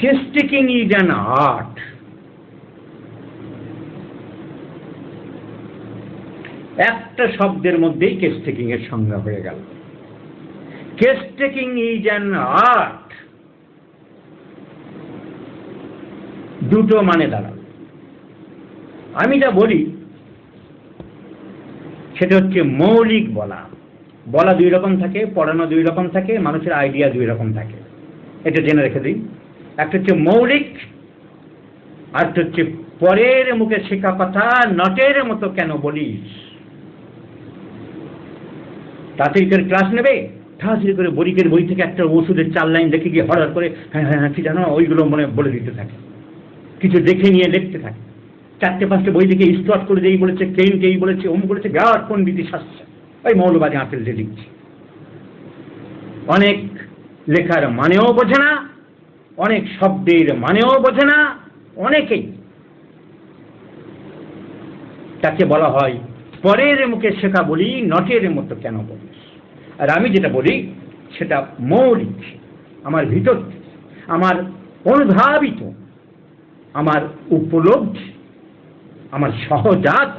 Case taking is an art. একটা শব্দের মধ্যেই কেস টেকিং এর সংজ্ঞা হয়ে গেল। Case taking is an art, দুটো মানে দাঁড়াল। আমি যা বলি সেটা হচ্ছে মৌলিক বলা। বলা দুই রকম থাকে, পড়ানো দুই রকম থাকে, মানুষের আইডিয়া দুই রকম থাকে, এটা জেনে রেখে দিই। একটা হচ্ছে মৌলিক, আর হচ্ছে পরের মুখে শেখা কথা নটের মতো কেন বলিস। তাড়াতাড়ি করে ক্লাস নেবে, তাড়াতাড়ি করে বরিকের বই থেকে একটা ওষুধের 4 লাইন দেখে গিয়ে হঠাৎ করে হ্যাঁ হ্যাঁ কি জানো ওইগুলো মনে বলে দিতে থাকে, কিছু দেখে নিয়ে লিখতে থাকে। 4-5টে বই থেকে স্টট করে যেই বলেছে, কেইনকে এই বলেছে, অমুক বলেছে, বিরাট পণ্ডিতি শাস্ত্র, ওই মৌলবাদী আঁচল যে লিখছে। অনেক লেখার মানেও বোঝে না, অনেক শব্দের মানেও বোঝে না, অনেকেই। তাকে বলা হয় পরের মুখে শেখা বলি নটের মতো কেন বলিস। আর আমি যেটা বলি সেটা মৌলিক, আমার ভিতর, আমার অনুধাবিত, আমার উপলব্ধি, আমার সহজাত।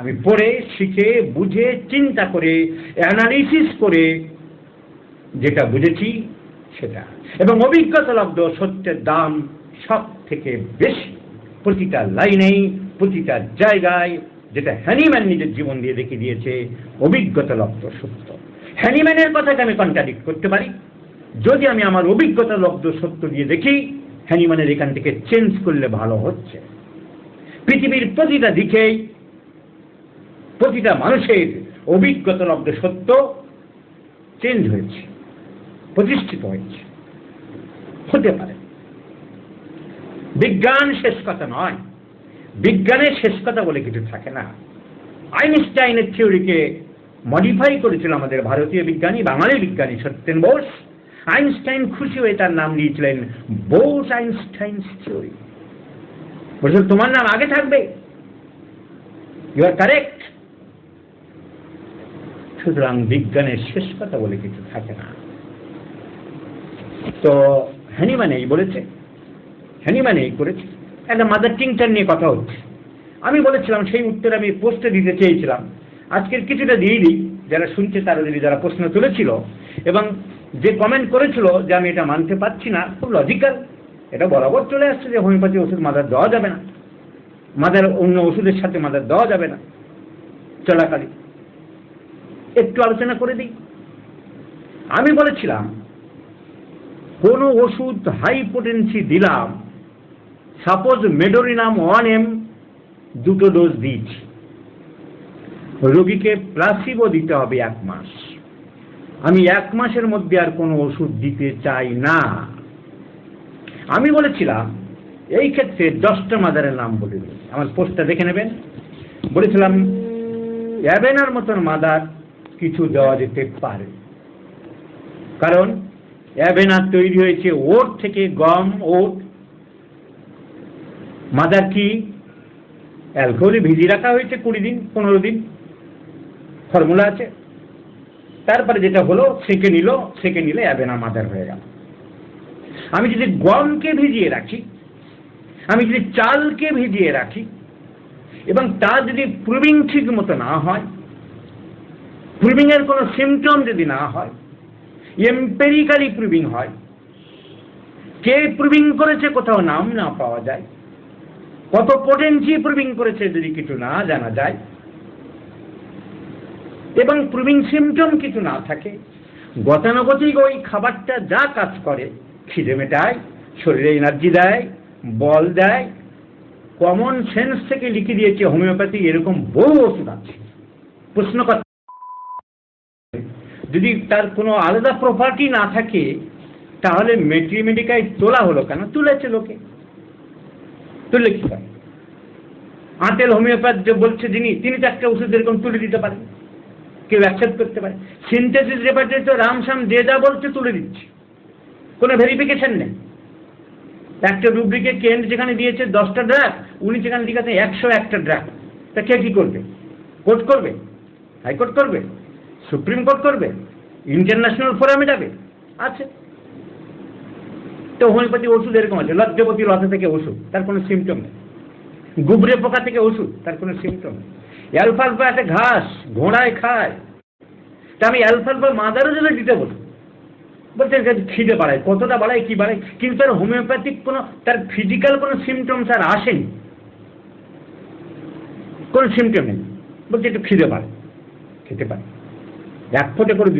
আমি পড়ে শিখে বুঝে চিন্তা করে অ্যানালিসিস করে যেটা বুঝেছি সেটা, এবং অভিজ্ঞতালব্ধ সত্যের দাম সব থেকে বেশি প্রতিটা লাইনেই, প্রতিটা জায়গায়। যেটা হ্যানিম্যান নিজের জীবন দিয়ে দেখিয়ে দিয়েছে, অভিজ্ঞতালব্ধ সত্য। হ্যানিম্যানের কথাকে আমি কন্ট্রাডিক্ট করতে পারি যদি আমি আমার অভিজ্ঞতালব্ধ সত্য দিয়ে দেখি হ্যানিম্যানের এখান থেকে চেঞ্জ করলে ভালো হচ্ছে। পৃথিবীর প্রতিটা দিকেই প্রতিটা মানুষের অভিজ্ঞতালব্ধ সত্য চেঞ্জ হয়েছে, প্রতিষ্ঠিত হয়েছে, হতে পারে। বিজ্ঞান শেষ কথা নয়, বিজ্ঞানের শেষ কথা বলে কিছু থাকে না। আইনস্টাইনের থিওরিকে মডিফাই করেছিল আমাদের ভারতীয় বিজ্ঞানী, বাঙালি বিজ্ঞানী সত্যেন বোস। আইনস্টাইন খুশি হয়ে তার নাম দিয়েছিলেন বোস আইনস্টাইনস থিওরি। বলছিল তোমার নাম আগে থাকবে, ইউ আর কারেক্ট। সুতরাং বিজ্ঞানের শেষ কথা বলে কিছু থাকে না। তো হ্যানিম্যান এই বলেছে, হ্যানিম্যান এই করেছে। একটা মাদার টিংচার নিয়ে কথা হচ্ছে, আমি বলেছিলাম সেই উত্তর আমি পোস্টে দিতে চেয়েছিলাম, আজকের কিছুটা দিয়ে দিই যারা শুনছে তারা যদি, যারা প্রশ্ন তুলেছিল এবং যে কমেন্ট করেছিল যে আমি এটা মানতে পারছি না, খুব লজিক্যাল। এটা বরাবর চলে আসছে যে হোমিওপ্যাথি ওষুধ মাদার দেওয়া যাবে না, মাদার অন্য ওষুধের সাথে মাদার দেওয়া যাবে না চলাকালীন। একটু আলোচনা করে দিই। আমি বলেছিলাম কোন ওষুধ হাই পোটেন্সি দিলাম, সাপোজ মেডোরিনাম 1 mg 2 ডোজ দিচ্ছি, রোগীকে প্লাসিবো দিতে হবে 1 মাস। আমি 1 মাসের মধ্যে আর কোনো ওষুধ দিতে চাই না। আমি বলেছিলাম এই ক্ষেত্রে 10টা মাদারের নাম বলে দিই, আমার পোস্টটা দেখে নেবেন। বলেছিলাম অ্যাভেনার মতন মাদার কিছু দেওয়া যেতে পারে, কারণ অ্যাভেনার তৈরি হয়েছে ওট থেকে, গম, ওট। মাদার কি অ্যালকোহলে ভিজিয়ে রাখা হয়েছে 20 দিন 15 দিন, ফর্মুলা আছে। তারপরে যেটা হলো সেকে নিল, সেকে নিলে অ্যাভেনা মাদার হয়ে গেল। আমি যদি গমকে ভিজিয়ে রাখি, আমি যদি চালকে ভিজিয়ে রাখি এবং তার যদি প্রুভিং ঠিক মতো না হয়, প্রুভিং এর কোনো সিমটম যদি না হয়, এম্পেরিক্যালি প্রুভিং হয়, কে প্রুভিং করেছে কোথাও নাম না পাওয়া যায়, কত পোটেন্সি প্রুভিং করেছে যদি কিছু না জানা যায়, এবং প্রুভিং সিমটম কিছু না থাকে, গতানুগতিক ওই খাবারটা যা কাজ করে, খিদে মেটায়, শরীরে এনার্জি দেয়, বল দেয়, কমন সেন্স থেকে লিখে দিয়েছে হোমিওপ্যাথি এরকম বহু ওষুধ আছে। প্রশ্ন কথা, যদি তার কোনো আলাদা প্রপার্টি না থাকে তাহলে মেট্রিমেডিকায় তোলা হলো কেন? তুলেছে লোকে, তুলে কি করে? আঁতেল হোমিওপ্যাথ যে বলছে যিনি, তিনি তো একটা ওষুধ এরকম তুলে দিতে পারেন, কেউ অ্যাকসেপ্ট করতে পারে। সিনথেসিস রেপার্টরি তো রামশ্যাম যে যা বলছে তুলে দিচ্ছে, কোনো ভেরিফিকেশন নেই। একটা রুব্রিকে কেন্ট যেখানে দিয়েছে 10টা ড্রাগ, উনি যেখানে লিখেছে 101টা ড্রাগ, তা কে কি করবে? কোর্ট করবে? হাইকোর্ট করবে? সুপ্রিম কোর্ট করবে? ইন্টারন্যাশনাল ফোরামে যাবে? আছে তো তো হোমিওপ্যাথি ওষুধ এরকম আছে, লজ্জপতি লতা থেকে ওষুধ, তার কোনো সিমটম নেই। গুবরে পোকা থেকে ওষুধ, তার কোনো সিমটম নেই। অ্যালফালফা একটা ঘাস, ঘোড়ায় খায়, তা আমি অ্যালফালফা মাদারও জন্য দিতে বলি, বলতে খিদে বাড়ায়, কতটা বাড়ায় কি বাড়ায়, কিন্তু তার হোমিওপ্যাথিক কোনো তার ফিজিক্যাল কোনো সিমটমস আর আসেনি, কোনো সিমটম নেই, বলছে একটু খিদে বাড়ে, খেতে পারে। এক ফোঁটা করে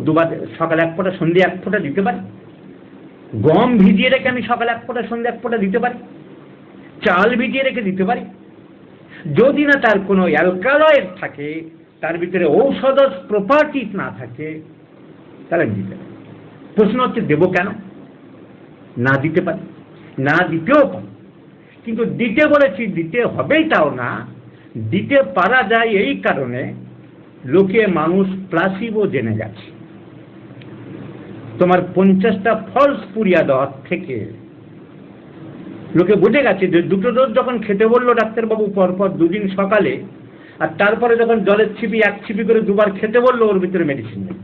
দুবার সকালে এক ফোঁটা সন্ধ্যে এক ফোঁটা দিতে পারি, গম ভিজিয়ে রেখে আমি সকালে এক ফোঁটা সন্ধ্যে এক ফোঁটা দিতে পারি, চাল ভিজিয়ে রেখে দিতে পারি। যদি না তার কোনো অ্যালকালয়েড থাকে, তার ভিতরে ঔষধজ প্রপার্টিস না থাকে, তাহলে দিতে পারি। প্রশ্ন হচ্ছে দেবো কেন? না দিতে পারি, না দিতেও পারি, কিন্তু দিতে বলেছি দিতে হবেই তাও না, দিতে পারা যায় এই কারণে লোকে মানুষ প্লাসিবো জেনে গেছে। তোমার 50টা ফলস পুরিয়া দেওয়ার থেকে লোকে বুঝে গেছে যে দুটো ডোজ যখন খেতে বললো ডাক্তারবাবু পরপর 2 দিন সকালে, আর তারপরে যখন জলের ছিপি 1 ছিপি করে 2বার খেতে বললো, ওর ভিতরে মেডিসিন নেই।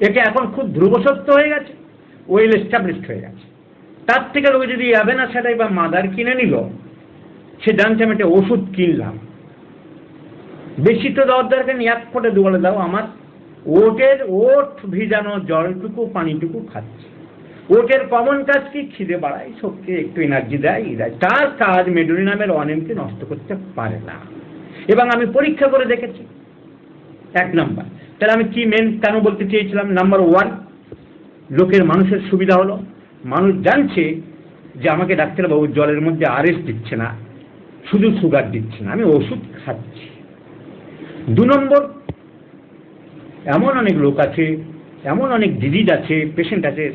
এটা এখন খুব ধ্রুব সত্য হয়ে গেছে, ওয়েল এস্টাবলিশড হয়ে গেছে। তার থেকে লোকে যদি অ্যাভেনাসাটাই বা মাদার কিনে নিল, সে জানছে আমি একটা ওষুধ কিনলাম, বেশি তো দেওয়ার দরকার নেই, 1 ফোঁটা 2 বেলা দাও, আমার ওট ভিজানো জলটুকু পানিটুকু খাচ্ছে। ওটের কমন কাজ কি? খিদে বাড়ায়, শক্তি, একটু এনার্জি দেয়, তার কাজ মেডুরি নামের অনিমকে নষ্ট করতে পারে না। এবং আমি পরীক্ষা করে দেখেছি। 1 নাম্বার, তাহলে আমি কি কেন বলতে চেয়েছিলাম? নাম্বার 1, লোকের মানুষের সুবিধা হলো, মানুষ জানছে যে আমাকে ডাক্তারবাবু জলের মধ্যে আরএস দিচ্ছে না, শুধু সুগার দিচ্ছে না, আমি ওষুধ খাচ্ছি। 2 নম্বর, এমন অনেক লোক আছে, এমন অনেক ডিজিজ আছে, পেশেন্ট আছে,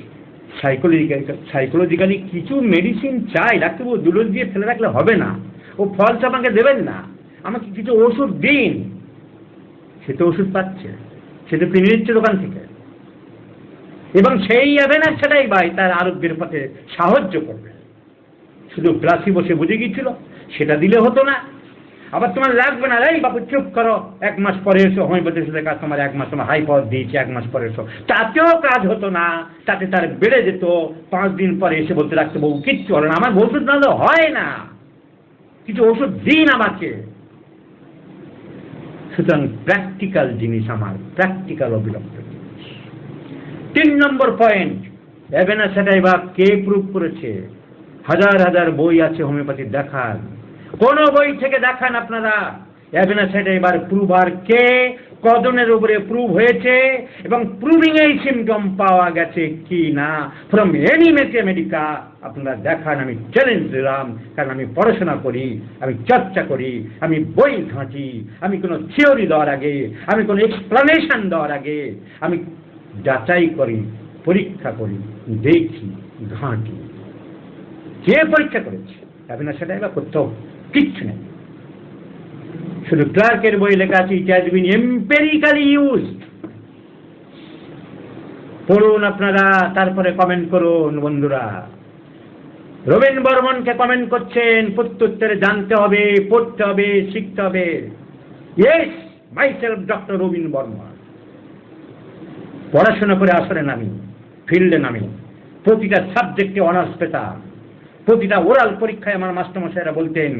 সাইকোলজিক্যালি কিছু মেডিসিন চাই, ডাক্তারবাবু 2 ডোজ দিয়ে ফেলে রাখলে হবে না, ও ফলস আমাকে দেবেন না, আমাকে কিছু ওষুধ দিন। সে তো ওষুধ পাচ্ছে, সে তো কিনে নিচ্ছে দোকান থেকে, এবং সেই অ্যাভেনাস সেটাই ভাই তার আরোগ্যের পথে সাহায্য করবে। শুধু প্লাসিবো সে বুঝে গিয়েছিল, সেটা দিলে হতো না। আবার তোমার লাগবে না, এই বাবু চুপ করো, 1 মাস পরে এসো, হোমিওপ্যাথির সাথে কাজ, তোমার 1 মাস তোমার হাই পাওয়ার দিয়েছে, 1 মাস পরে এসো, তাতেও কাজ হতো না, তাতে তার বেড়ে যেত। 5 দিন পরে এসে বলতে রাখতে বউ কিচ্ছু হলো না, আমার ওষুধ না হলে হয় না, কিছু ওষুধ দিন আমাকে। সুতরাং প্র্যাকটিক্যাল জিনিস, আমার প্র্যাকটিক্যাল অবিলম্ব। 3 নম্বর পয়েন্ট, অ্যাভেনাসাটাই বা কে প্রুভ করেছে? হাজার বই আছে হোমিওপ্যাথির, দেখান, কোন বই থেকে দেখান আপনারা অ্যাভেনাসাটাই এবার প্রুভার কে, কজনের উপরে প্রুভ হয়েছে, এবং প্রুভিং এই সিমটম পাওয়া গেছে কি না ফ্রম এনি ম্যাথমেটিকা আপনারা দেখান। আমি চ্যালেঞ্জ দিলাম, কারণ আমি পড়াশোনা করি, আমি চর্চা করি, আমি বই ঘাঁটি, আমি কোনো থিওরি দেওয়ার আগে, আমি কোনো এক্সপ্লানেশন দেওয়ার আগে আমি যাচাই করি, পরীক্ষা করি, দেখি, ঘাঁটি। কে পরীক্ষা করেছে? অ্যাভেনাসাটাই বা কোথাও কিচ্ছু নেই, শুধু ক্লার্কের বই লেখা আছে it has been empirically used. পড়ুন আপনারা, তারপরে কমেন্ট করুন বন্ধুরা। রবীন বর্মনকে কমেন্ট করছেন, প্রত্যুত্তরে জানতে হবে, পড়তে হবে, শিখতে হবে। Yes, myself doctor Rabin Barman. পড়াশোনা করে আসলে নামি, ফিল্ডে নামি, প্রতিটা সাবজেক্টে অনার্স পেতাম, প্রতিটা ওরাল পরীক্ষায় আমার মাস্টারমশাইরা বলতেন,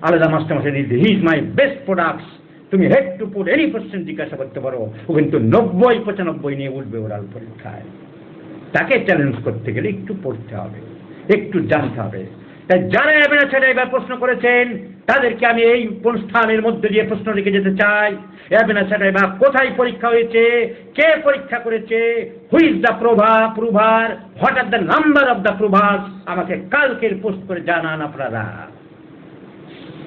আলাদা মাস্টারমশাই, he is my best products, তুমি had to put any question জিজ্ঞাসা করতে পারো, ও কিন্তু 90-95 নিয়ে উঠবে ওরাল পরীক্ষায়। তাকে চ্যালেঞ্জ করতে গেলে একটু পড়তে হবে, একটু জানতে হবে। তাই যারা অ্যাভেনাসাটাই এবার প্রশ্ন করেছেন, তাদেরকে আমি এই অনুষ্ঠানের মধ্যে দিয়ে প্রশ্ন রেখে যেতে চাই। অ্যাভেনাসাটাই বা কোথায় পরীক্ষা হয়েছে, কে পরীক্ষা করেছে, who is the prover, what are the number of the provers, আমাকে কালকের পোস্ট করে জানান আপনারা।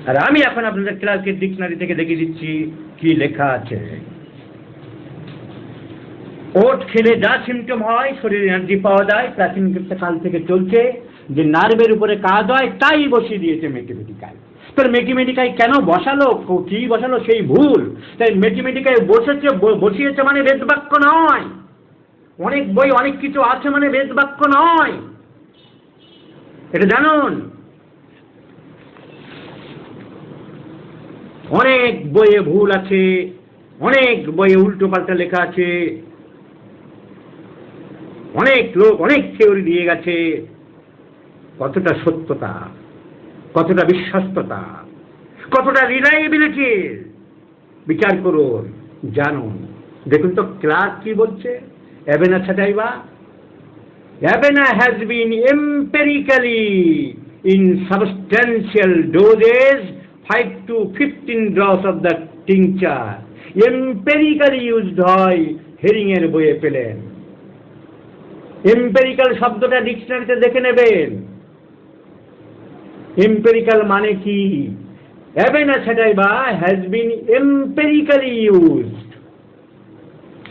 আর আমি এখন আপনাদের ক্লার্কের ডিকশনারি থেকে দেখিয়ে দিচ্ছি কি লেখা আছে। ওট খেলে যা সিমটম হয়, শরীরে এনার্জি পাওয়া যায়, প্রাচীন কাল থেকে চলছে, যে নার্ভের উপরে কাজ হয় তাই বসিয়ে দিয়েছে ম্যাথমেটিকায়। তোর ম্যাথমেটিকায় কেন বসালো, কি বসালো সেই ভুল। তাই ম্যাথমেটিকায় বসিয়েছে মানে বেদবাক্য নয়, অনেক বই অনেক কিছু আছে মানে বেদবাক্য নয়, এটা জানুন। অনেক বইয়ে ভুল আছে, অনেক বইয়ে উল্টো পাল্টা লেখা আছে, অনেক লোক অনেক থিওরি দিয়ে গেছে, কতটা সত্যতা, কতটা বিশ্বস্ততা, কতটা রিলায়েবিলিটি বিচার করুন, জানুন। দেখুন তো ক্লাস কি বলছে, Avena sativa, Avena has been empirically in substantial doses 5 to 15 drops of the tincture empirically used হয় হেরিং এর বইয়ে পেলেন। এম্পেরিক্যাল শব্দটা ডিকশনারিতে দেখে নেবেন। এম্পেরিক্যাল মানে কি? অ্যাবেনা ছাটাইবা হ্যাজ বিন এম্পেরিক্যালি ইউজড।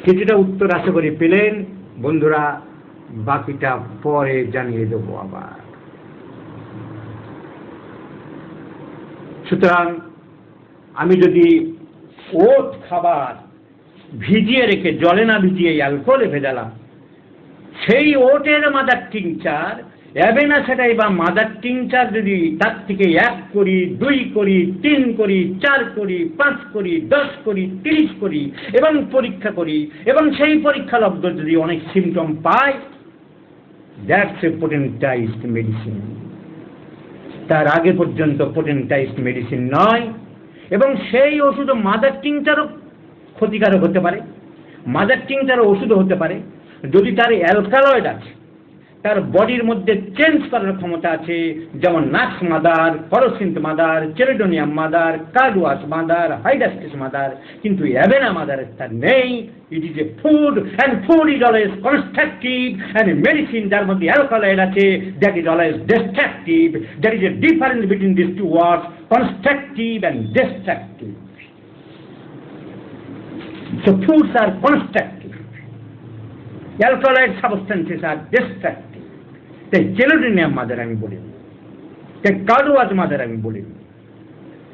কিছুটা উত্তর আশা করি পেলেন বন্ধুরা, বাকিটা পরে জানিয়ে দেবো আবার। সুতরাং আমি যদি ওট খাবার ভিজিয়ে রেখে, জলে না ভিজিয়ে অ্যালকোহলে ভেজালাম, সেই ওটের মাদার টিংচার, অ্যাবেনা ছাটাইবা মাদার টিংচার যদি তার থেকে 1 করি, 2 করি, 3 করি, 4 করি, 5 করি, 10 করি, 30 করি এবং পরীক্ষা করি, এবং সেই পরীক্ষালব্ধ যদি অনেক সিমটম পাই, দ্যাটস এ পোটেন্টাইজড মেডিসিন। তার আগে পর্যন্ত পোটেন্টাইজড মেডিসিন নয়। এবং সেই ওষুধ মাদার টিংচারও ক্ষতিকারক হতে পারে, মাদার টিংচারও ওষুধও হতে পারে যদি তার অ্যালকালয়েড আছে, তার বডির মধ্যে চেঞ্জ করার ক্ষমতা আছে, যেমন nux mother, colocynth mother, chelidonium mother, carduus mother, hydrastis mother. কিন্তু অ্যাবেনা মাদারের তার নেই। It is a food, and food is always constructive, and medicine যার মধ্যে অ্যালকালয়েড আছে, that is always destructive. That is a difference between this two words, constructive and destructive. So foods are constructive, alkaloid substances are destructive. তাই চেলোডিনিয়াম mother আমি বলিনি, তাই কার্ডুয়াজ mother আমি বলিনি।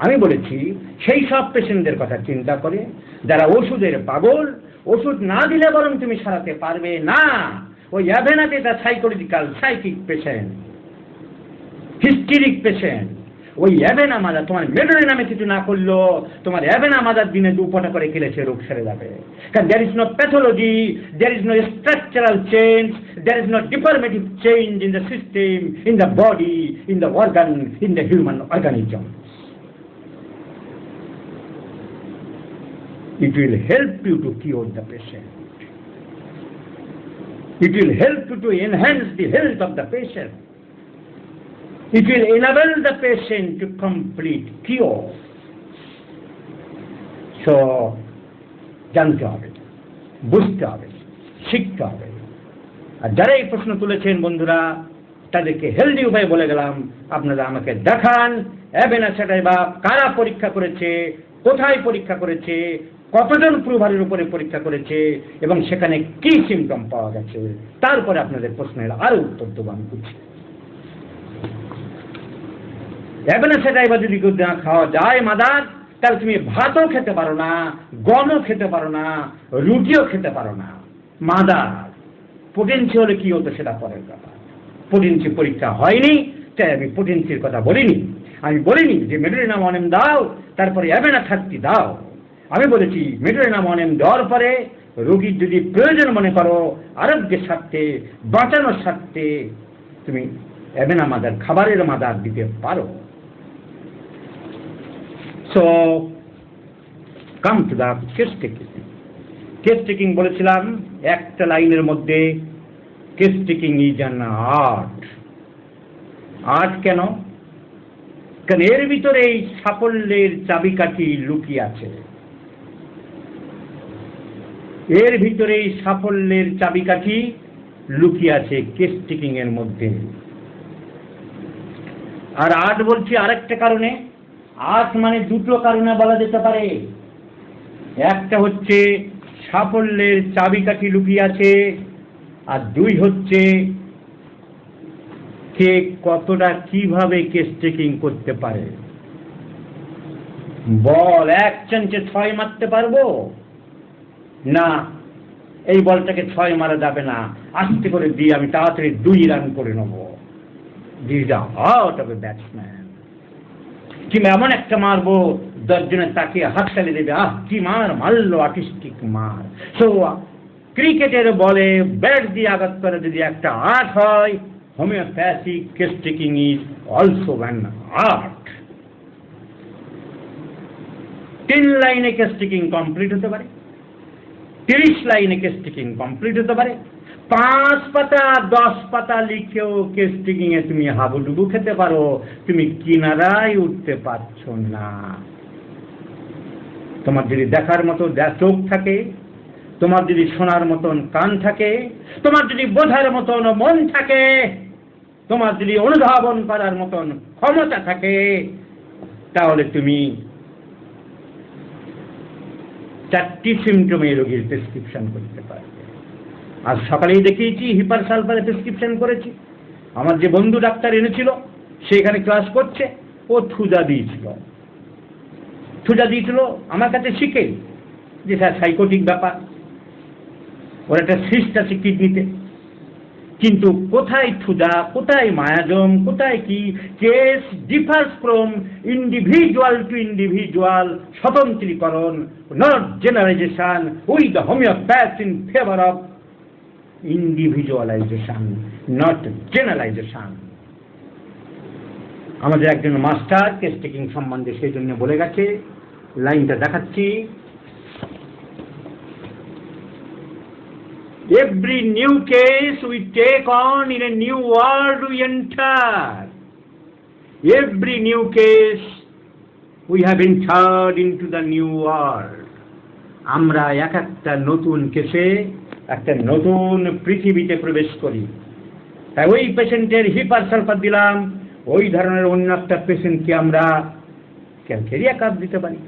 আমি বলেছি সেই সব পেশেন্টদের কথা চিন্তা করে যারা ওষুধের পাগল, ওষুধ না দিলে বরং তুমি সারাতে পারবে না। ওই অ্যাভেনাতে তার সাইকোলজিক্যাল, সাইকিক পেশেন্ট, হিস্টেরিক পেশেন্ট। ওই অ্যাভেনা মাদার তোমার মেডোরে নামে কিছু না করলো, তোমার অ্যাভেনা মাদার দিনে 2 ফোঁটা করে খেলেছে, রোগ সেরে যাবে। কারণ there is no pathology, there is no structural change, there is no deformative change in the system, in the body, in the organ, in the human organism. It will help you to cure the patient. It will help you to enhance the health of the patient. It will enable the patient to complete cure. So, জানতে হবে, বুঝতে হবে, শিখতে হবে। আর যারা এই প্রশ্ন তুলেছেন বন্ধুরা, তাদেরকে হেলদি উপায় বলে গেলাম। আপনারা আমাকে দেখান অ্যাবেনা ছাটাইবা কারা পরীক্ষা করেছে, কোথায় পরীক্ষা করেছে, কতজন প্রুভারের উপরে পরীক্ষা করেছে এবং সেখানে কি সিমটম পাওয়া গেছে। তারপরে আপনাদের প্রশ্নের আরো উত্তর দেবো আমি বুঝছি। অ্যাবেনা ছাটাইবা যদি না খাওয়া যায় মাদার, তাহলে তুমি ভাতও খেতে পারো না, গমও খেতে পারো না, রুটিও খেতে পারো না। মাদার পোটেন্সি হলে কি হতো সেটা পরের কথা। পোটেন্সি পরীক্ষা হয়নি, তাই আমি পোটেন্সির কথা বলিনি। আমি বলিনি যে মেডোরিনাম অনেম দাও তারপরে অ্যাবেনা 30 দাও। আমি বলেছি মেডোরিনাম অনেম দেওয়ার পরে রোগীর যদি প্রয়োজন মনে করো, আরোগ্যের স্বার্থে, বাঁচানোর স্বার্থে, তুমি অ্যাবেনা মাদার, খাবারের মাদার দিতে পারো। So, come to the case taking. Case taking বলেছিলাম একটা লাইনের মধ্যে, case taking is an art. Art কেন? কারণ এর ভিতরে এই সাফল্যের চাবিকাঠি লুকিয়ে আছে। এর ভিতরে এই সাফল্যের চাবিকাঠি লুকিয়ে আছে কেস টেকিং এর মধ্যে। আর আর্ট বলছি আরেকটা কারণে। আর্ট মানে 2টো কারণে বলা যেতে পারে। একটা হচ্ছে সাফল্যের চাবিকাঠি লুকিয়ে আছে, আর 2 হচ্ছে কে কতটা কিভাবে কেস টেকিং করতে পারে। বল 1 চান্সে 6 মারতে পারবো না, এই বলটাকে 6 মারা যাবে না, আস্তে করে দিয়ে আমি তাড়াতাড়ি 2 রান করে নেব। This out of A batsman. কিংবা এমন একটা মারবো 10 জনে তাকিয়ে হাততালি দেবে, আহ কি মারলো, আর্টিস্টিক মার। সো ক্রিকেটের বলে ব্যাট দিয়ে আঘাত করে যদি একটা 8 হয়, homeopathic case taking is also an art. 10 লাইনে কেস টেকিং কমপ্লিট হতে পারে, 30 লাইনে কেস টেকিং কমপ্লিট হতে পারে, 5 পাতা 10 পাতা লিখেও কেস টেকিং এ তুমি হাবুডুবু খেতে পারো, তুমি কিনারায় উঠতে পারছো না। তোমার যদি দেখার মতো চোখ থাকে, তোমার যদি শোনার মতন কান থাকে, তোমার যদি বোঝার মতন মন থাকে, তোমার যদি অনুধাবন করার মতন ক্ষমতা থাকে, তাহলে তুমি 4টি সিমটমে রোগীর প্রেসক্রিপশন করতে পারবে। আর সকালেই দেখিয়েছি হিপার সালফারে প্রেসক্রিপশন করেছি। আমার যে বন্ধু ডাক্তার এনেছিল সে এখানে ক্লাস করছে, ও থুজা দিয়েছিল আমার কাছে শিখে যে স্যার সাইকোটিক ব্যাপার, ওর একটা সিস্ট আছে কিডনিতে, কিন্তু কোথায় থুজা, কোথায় মায়াজম, কোথায় কি, case differs from individual to individual, স্বতন্ত্রীকরণ, not generalisation, with the homeopath in favour of individualisation, not generalisation. আমাদের একজন মাস্টার কেস টেকিং সম্বন্ধে সেই জন্য বলে গেছে, লাইনটা দেখাচ্ছি। Every new case we take on, in a new world we enter. Every new case we have entered into the new world. আমরা একটা নতুন কেসে একটা নতুন পৃথিবীতে প্রবেশ করি। তাই ওই পেশেন্টের হিপার সালফার দিলাম, ওই ধরনের অন্য একটা পেশেন্টকে আমরা ক্যালকেরিয়া কাপ দিতে পারি।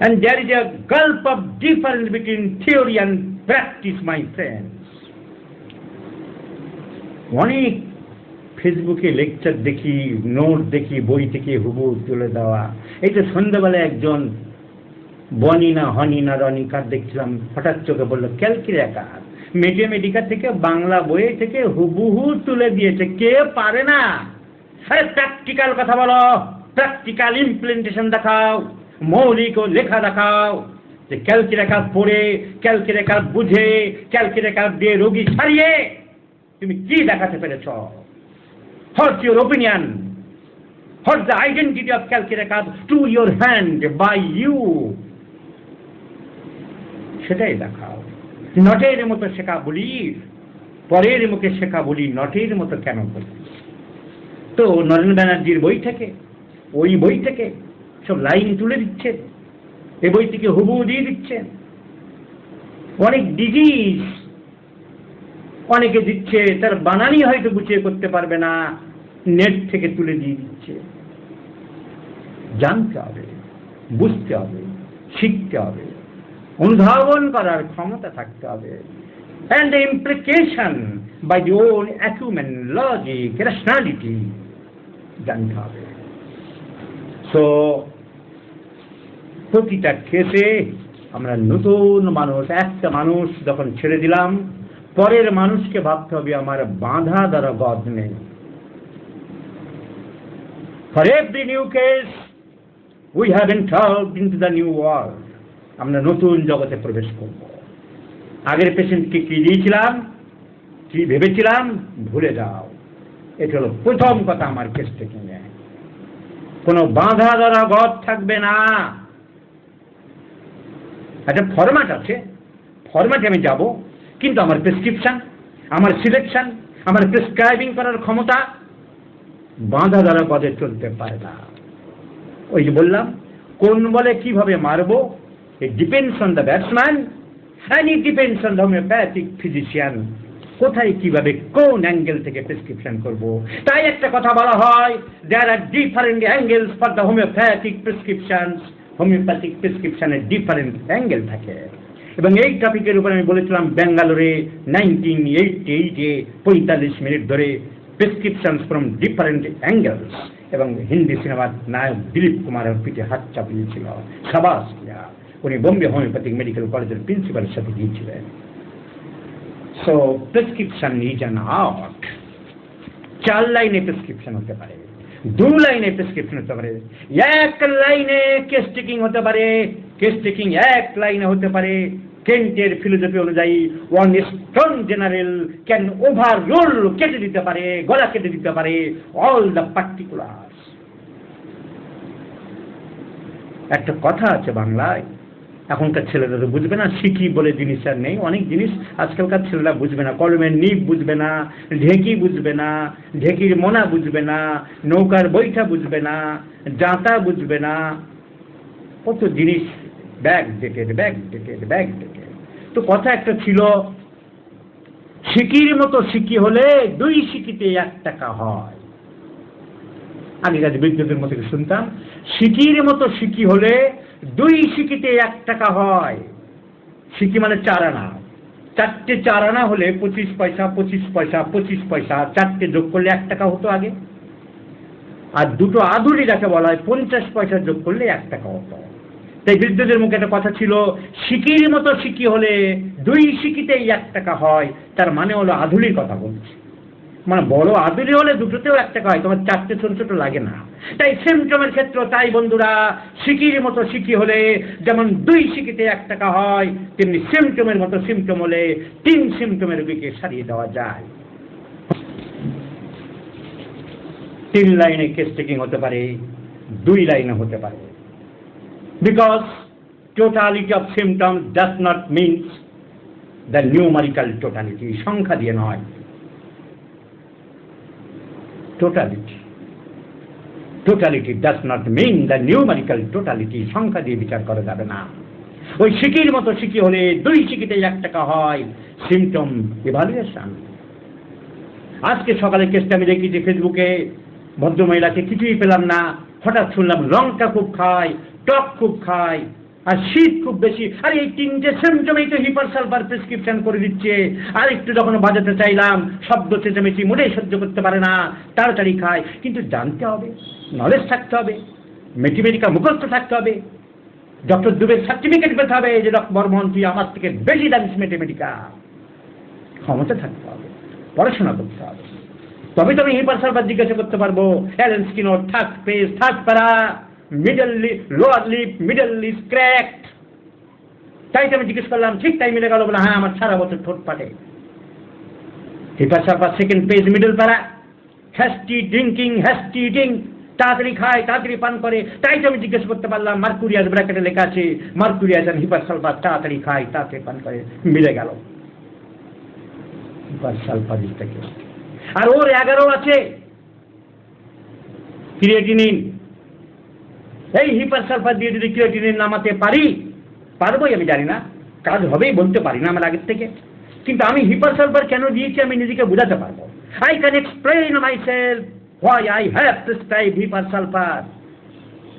And there is a gulf of difference between theory and practice, my friends. অনেক ফেসবুকে লেকচার দেখি, নোট দেখি, বই থেকে হুবহু তুলে দেওয়া। এই তো সন্ধ্যাবেলা একজন বনি না হনি না রনিকার দেখছিলাম, হঠাৎ চোখে বললো ক্যালকেরিয়া কাপ, মেডিকা থেকে বাংলা বই থেকে হুবহু তুলে দিয়েছে। কে পারে না? আরে প্র্যাকটিক্যাল কথা বলো, প্র্যাকটিক্যাল ইমপ্লিমেন্টেশন দেখাও, মৌলিক ও লেখা দেখাও, যে ক্যালকেরিয়া কাপ পড়ে, ক্যালকেরিয়া কাপ বুঝে, ক্যালকেরিয়া কাপ দিয়ে রোগী সারিয়ে তুমি কি দেখাতে পেরেছ? What's your opinion? What's the identity of calcarea carb to your hand by you? সেটাই দেখাও। নটের মতো শেখা বলি, পরের মুখে শেখা বলি, নটের মতো কেন বলি? তো নরেন ব্যানার্জির বই থেকে, ওই বই থেকে সব লাইন তুলে দিচ্ছে, এই বই থেকে হুবহু দিয়ে দিচ্ছে। অনেক ডিজিজ অনেকে দিচ্ছে, তার বানানি হয়তো গুছিয়ে করতে পারবে না, নেট থেকে তুলে দিয়ে দিচ্ছে। জানতে হবে, বুঝতে হবে, শিখতে হবে, অনুধাবন করার ক্ষমতা থাকতে হবে। And the implication by the own acumen, logic, rationality জানতে হবে। So প্রতিটা কেসে আমরা নতুন মানুষ, একটা মানুষ যখন ছেড়ে দিলাম, পরের মানুষকে ভাবতে হবে আমার বাঁধা দ্বারা গদ নেই। For every new case we have entered into the new world. আমরা নতুন জগতে প্রবেশ করব। আগের পেশেন্টকে কি দিয়েছিলাম, কি ভেবেছিলাম, ভুলে যাও। এটা হলো প্রথম কথা আমার কেস থেকে নিয়ে। কোনো বাঁধা দ্বারা গদ থাকবে না। একটা ফরম্যাট আছে, ফরম্যাটে আমি যাব, কিন্তু আমার প্রেসক্রিপশন, আমার সিলেকশন, আমার প্রেসক্রাইবিং করার ক্ষমতা বাঁধা দ্বারা গদে চলতে পারে না। ওই যে বললাম, কোন বলে কিভাবে মারবো, it depends on the batsman and it depends on the homeopathic physician. কোথায় কিভাবে কোন অ্যাঙ্গেল থেকে প্রেসক্রিপশন করব। তাই একটা কথা বলা হয়, there are different angles for the homeopathic prescriptions. Homeopathic প্রেসক্রিপশনের ডিফারেন্ট অ্যাঙ্গেল থাকে। এবং এই টপিকের উপর আমি বলেছিলাম ব্যাঙ্গালোরে 1988-এ 45 মিনিট ধরে প্রেসক্রিপশনস ফ্রম ডিফারেন্ট অ্যাঙ্গেলস, এবং হিন্দি সিনেমার নায়ক দিলীপ কুমারের পিঠে হাত চাপিয়েছিল। সাবাস, উনি বোম্বে হোমিওপ্যাথিক মেডিকেল কলেজের প্রিন্সিপালের সাথে গিয়েছিলেন। So prescription is an art. 4 লাইনে প্রেসক্রিপশন হতে পারে, 2 লাইনে প্রেসক্রিপশন হতে পারে, 1 লাইনে কেস টেকিং হতে পারে, কেস টেকিং 1 লাইনে হতে পারে, কেন্টের ফিলোসফি অনুযায়ী one strong general can overrule, কেটে দিতে পারে, গলা কেটে দিতে পারে অল দ্য পার্টিকুলার্স। একটা কথা আছে বাংলায়, এখনকার ছেলেরা তো বুঝবে না, শিখি বলে জিনিস আর নেই। অনেক জিনিস আজকালকার ছেলেরা বুঝবে না। কলমের নিপ বুঝবে না, ঢেকি বুঝবে না, ঢেকির মোনা বুঝবে না, নৌকার বৈঠা বুঝবে না, জাঁতা বুঝবে না, কত জিনিস ব্যাগ ডেটেড। তো কথা একটা ছিল, সিকির মতো সিকি হলে 2 সিকিতে 1 টাকা হয়। আগেকার বৃদ্ধদের মতো শুনতাম, সিকির মতো সিকি হলে 2 সিকিতে 1 টাকা হয়। সিকি মানে 4 আনা। 4টে 4 আনা হলে 25 পয়সা 25 পয়সা 25 পয়সা, 4টে যোগ করলে 1 টাকা হতো আগে। আর 2টো আধুলি যাকে বলা হয় 50 পয়সা যোগ করলে 1 টাকা হতো। তাই বৃদ্ধদের মুখে একটা কথা ছিল, সিকির মতো সিকি হলে 2 সিকিতেই 1 টাকা হয়। তার মানে হলো আধুলির কথা বলছি, মানে বড় আধুলি হলে 2টোতেও 1 টাকা হয়, তোমার 4টে ছোট ছোট লাগে না। তাই সিমটমের ক্ষেত্রে তাই বন্ধুরা, সিকির মতো সিকি হলে যেমন 2 সিকিতে 1 টাকা হয়, তেমনি সিমটমের মতো সিমটম হলে 3 সিমটমের রোগীকে সারিয়ে দেওয়া যায়। 3 লাইনে কেস টেকিং হতে পারে, 2 লাইনে হতে পারে। Because totality of symptoms does not means the numerical totality, সংখ্যা দিয়ে নয়, totality does not mean the numerical totality, সংখ্যা দিয়ে বিচার করা যাবে না। ওই সিকির মতো সিকি হলে 2 সিকিতে 1 টাকা হয়, সিমটম ইভালুয়েশন। আজকে সকালে কেসটা আমি দেখেছি ফেসবুকে, ভদ্রমহিলাকে কিছুই পেলাম না, হঠাৎ শুনলাম লঙ্কা খুব খায়, টক খুব খায়, আর শীত খুব বেশি। আর এই 3টে সিমটমেই তো হিপার সালফার প্রেসক্রিপশন করে দিচ্ছে। আর একটু যখন বাজাতে চাইলাম, শব্দ চেঁচামেচি মোটেই সহ্য করতে পারে না, তাড়াতাড়ি খায়। কিন্তু জানতে হবে, নলেজ থাকতে হবে, ম্যাথমেটিক্যাল মুখস্থ থাকতে হবে, ডক্টর দুবের সার্টিফিকেট পেতে হবে যে ডক্টর বর্মন তুই আমার থেকে বেশি জানিস ম্যাথমেটিক্যাল, ক্ষমতা থাকতে হবে, পড়াশোনা করতে হবে, তবে তো আমি হিপার সালফার জিজ্ঞাসা করতে পারবো। Allen Skinner, third page, third para, middle lip, lower lip, middle lip cracked. তাই তো আমি জিজ্ঞেস করলাম, ঠিক তাই মিলে গেল, বলে হ্যাঁ আমার সারা বছর ঠোঁট ফাটে। Hepar sulphur second page, middle প্যারা, হ্যাস্টি ড্রিঙ্কিং, হ্যাস্টি ইটিং, তাড়াতাড়ি খায়, তাড়াতাড়ি পান করে। তাই তো আমি জিজ্ঞেস করতে পারলাম, মার্কুরিয়াস ব্র্যাকেটে লেখা আছে, মার্কুরিয়াস আর হিপার সালফার, তাড়াতাড়ি খায়, তাড়াতাড়ি পান করে, মিলে গেল। হিপার সালফার ইত্যাদি। আর ওর 11 আছে ক্রিয়েটিনিন। এই হিপার সালফার দিয়ে যদি ক্রিয়েটিনিন নামাতে পারবোই আমি জানি না, কাজ হবেই বলতে পারি না আমার আগের থেকে। কিন্তু আমি হিপার সালফার কেন দিয়েছি আমি নিজেকে বোঝাতে পারবো। I can explain myself why I have prescribe hepar sulphur.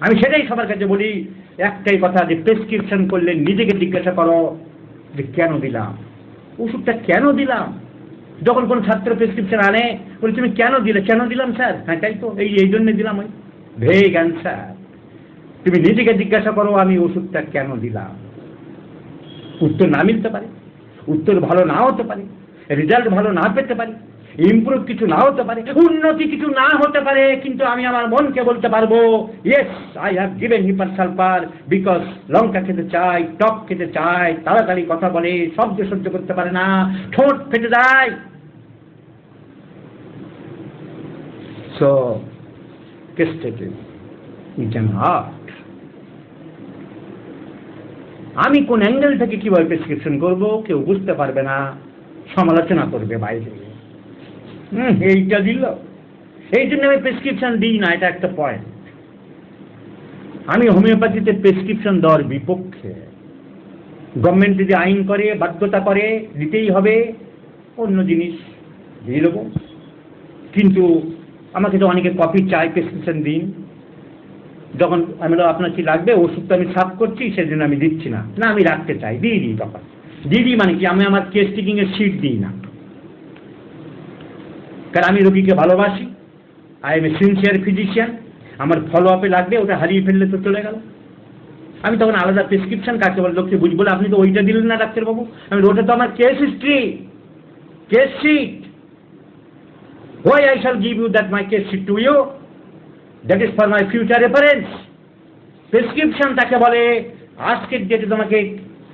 আমি সেটাই সবার কাছে বলি, একটাই কথা, যে প্রেসক্রিপশন করলে নিজেকে জিজ্ঞাসা করো যে কেন দিলাম ওষুধটা, কেন দিলাম। যখন কোন ছাত্র প্রেসক্রিপশন আনে, বলি তুমি কেন দিলে? কেন দিলাম স্যার? হ্যাঁ তাই তো, এই জন্য দিলাম। ওই ভেগ অ্যান্সার। তুমি নিজেকে জিজ্ঞাসা করো আমি ওষুধটা কেন দিলাম। উত্তর না মিলতে পারে, উত্তর ভালো না হতে পারে, রেজাল্ট ভালো না পেতে পারি, ইমপ্রুভ কিছু না হতে পারে, উন্নতি কিছু না হতে পারে, কিন্তু আমি আমার মনকে বলতে পারবো yes I have given hepar sulphur because লঙ্কা খেতে চাই, টক খেতে চাই, তাড়াতাড়ি কথা বলে, শব্দ সহ্য করতে পারে না, ঠোঁট ফেটে যায়। So case taking is an art. আমি কোন অ্যাঙ্গেল থেকে কিভাবে প্রেসক্রিপশন করব কেউ বুঝতে পারবে না, সমালোচনা করবে বাইরে। এইটা দিল, এই জন্য আমি প্রেসক্রিপশন দিই না, এটা একটা পয়েন্ট। আমি হোমিওপ্যাথিতে প্রেসক্রিপশন দেওয়ার বিপক্ষে। গভর্নমেন্ট যদি আইন করে, বাধ্যতা করে, দিতেই হবে, অন্য জিনিস দিয়ে দেবো। কিন্তু আমাকে তো অনেকে কপি চাই, প্রেসক্রিপশন দিন। যখন আমি আপনার কি লাগবে, ওষুধটা আমি সাফ করছি সেজন্য আমি দিচ্ছি না, না আমি রাখতে চাই, দিয়ে দিই। তখন দিয়ে দিই মানে কি, আমি আমার কেস টেকিং এর শিট দিই না, কারণ আমি রোগীকে ভালোবাসি। I M A sincere physician. আমার ফলো আপে লাগবে, ওটা হারিয়ে ফেললে তো চলে গেল। আমি তখন আলাদা প্রেসক্রিপশন কাকে বলে লোককে বুঝবো, আপনি তো ওইটা দিলেন না ডাক্তারবাবু। আমি ওটা তো আমার case history, case sheet. Why I shall give you that my case sheet to you? That is for my future reference. Prescription তাকে বলে আজকের ডেটে তোমাকে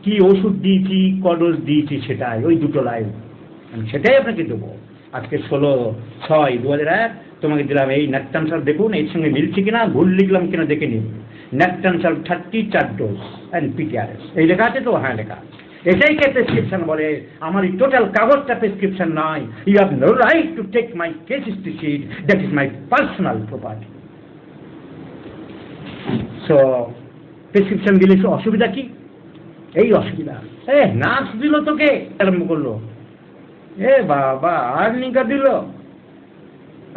কি ওষুধ দিয়েছি, কডোজ দিয়েছি, সেটাই ওই দুটো লাইন আমি সেটাই আপনাকে দেবো। আজকে 16/6/2001 তোমাকে দিলাম এই ন্যাকটানসাল, দেখুন এর সঙ্গে মিলছে কিনা, ভুল লিখলাম কিনা দেখে নিন। ন্যাকটানসাল 34 ডোজ অ্যান্ড পিটিআরএস, এই লেখা আছে তো? হ্যাঁ লেখা। এটাইকে প্রেসক্রিপশন বলে। আমার এই টোটাল কাগজটা প্রেসক্রিপশন নয়। You have no right to take my case history, that is my personal property. So prescription দিলে অসুবিধা কি? এই অসুবিধা। নার্স দিল তোকে, আরম্ভ করলো, বাবা আর্নিকা দিল,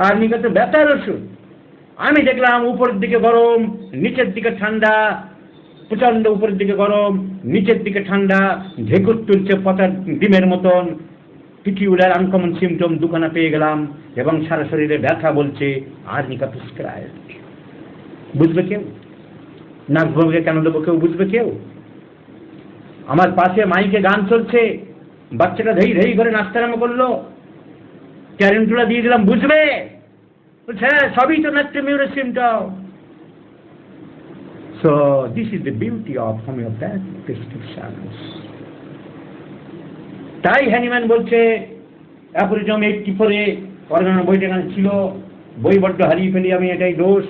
আর্নিকা তো ব্যথার ওষুধ। আমি দেখলাম উপরের দিকে গরম, নিচের দিকে ঠান্ডা, প্রচন্ড উপরের দিকে গরম, নিচের দিকে ঠান্ডা, ঢেকুর তুলছে পচার ডিমের মতন, পিটিউলার আনকমন সিমটম দুখানা পেয়ে গেলাম, এবং সারা শরীরে ব্যথা বলছে, আর্নিকা প্রেসক্রাইব। বুঝবে কেউ? নার্সবাবুকে কেন দেবো কেউ বুঝবে কেউ? আমার পাশে মাইকে গান চলছে, বাচ্চাটা ধেই ধেই করে নাচতে আরম্ভ করলো, ক্যারেন্টুলা দিয়ে দিলাম, বুঝবে? বলছে হ্যাঁ সবই তো নাট্যমিউরের সিমটম। So this is the beauty of homeopathic prescriptions. তাই হ্যানিম্যান বলছে অ্যাফোরিজম 84-এ অর্গান বইটা ছিল, বই বড্ড হারিয়ে ফেলি আমি, এটাই দোষ।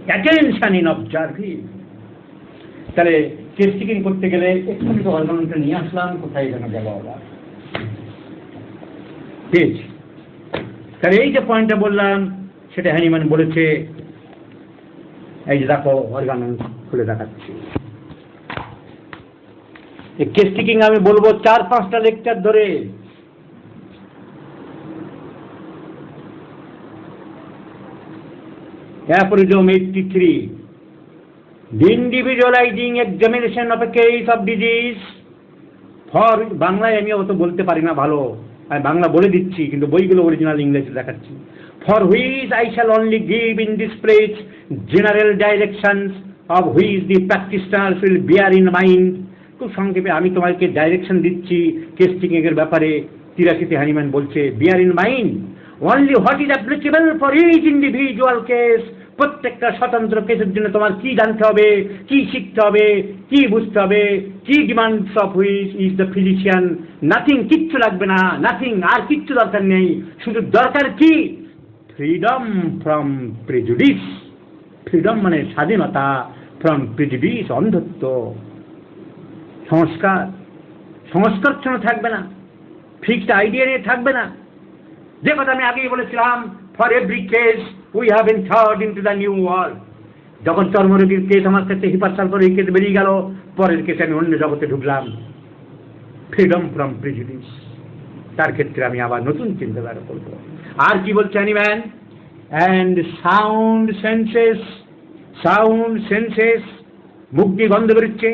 Attention in observing. তাহলে টেস্টিং করতে গেলে একটু তো অর্গানটা নিয়ে আসলাম, কোথায় যেন গেল আবার পেজ। তাহলে এই যে পয়েন্টটা বললাম সেটা হ্যানিম্যান বলেছে, এই যে দেখো অর্গান খুলে দেখাচ্ছি। কেস টেকিং আমি বলবো 4-5টা লেকচার ধরে। Aphorism 83, the individualizing examination of a case of disease for, বাংলায় আমি অত বলতে পারি না ভালো, আমি বাংলা বলে দিচ্ছি কিন্তু বইগুলো অরিজিনাল ইংলিশে দেখাচ্ছি। For which I shall only give in this place general directions of which the practitioners will bear in mind. খুব সংক্ষেপে আমি তোমাকে ডাইরেকশন দিচ্ছি কেস টেকিং এর ব্যাপারে। 83-তে হ্যানিম্যান বলছে bear in mind only what is applicable for each individual case. প্রত্যেকটা স্বতন্ত্র কেসের জন্য তোমার কি জানতে হবে, কি শিখতে হবে, কি বুঝতে হবে, কি demands of which is the physician. Nothing, কিচ্ছু লাগবে না, নাথিং, আর কিচ্ছু দরকার নেই। শুধু দরকার কি? Freedom from prejudice. ফ্রিডম মানে স্বাধীনতা, ফ্রম প্রেজুডিস অন্ধত্ব। সংস্কার, সংস্কার থাকবে না, ফিক্সড আইডিয়া নিয়ে থাকবে না। যে কথা আমি আগেই বলেছিলাম, for every case we have entered into the new world. যখন চর্মরোগীর কেস আমার কাছে হিপারসালফারিক কেস বেরিয়ে গেল, পরের কেসে আমি অন্য জগতে ঢুকলাম। ফ্রিডম ফ্রম প্রেজুডিস, তার ক্ষেত্রে আমি আবার নতুন চিন্তাধারা করব। আর কি বলছে Hahnemann? And sound senses, sound senses, মুখ দিয়ে গন্ধ বেরোচ্ছে,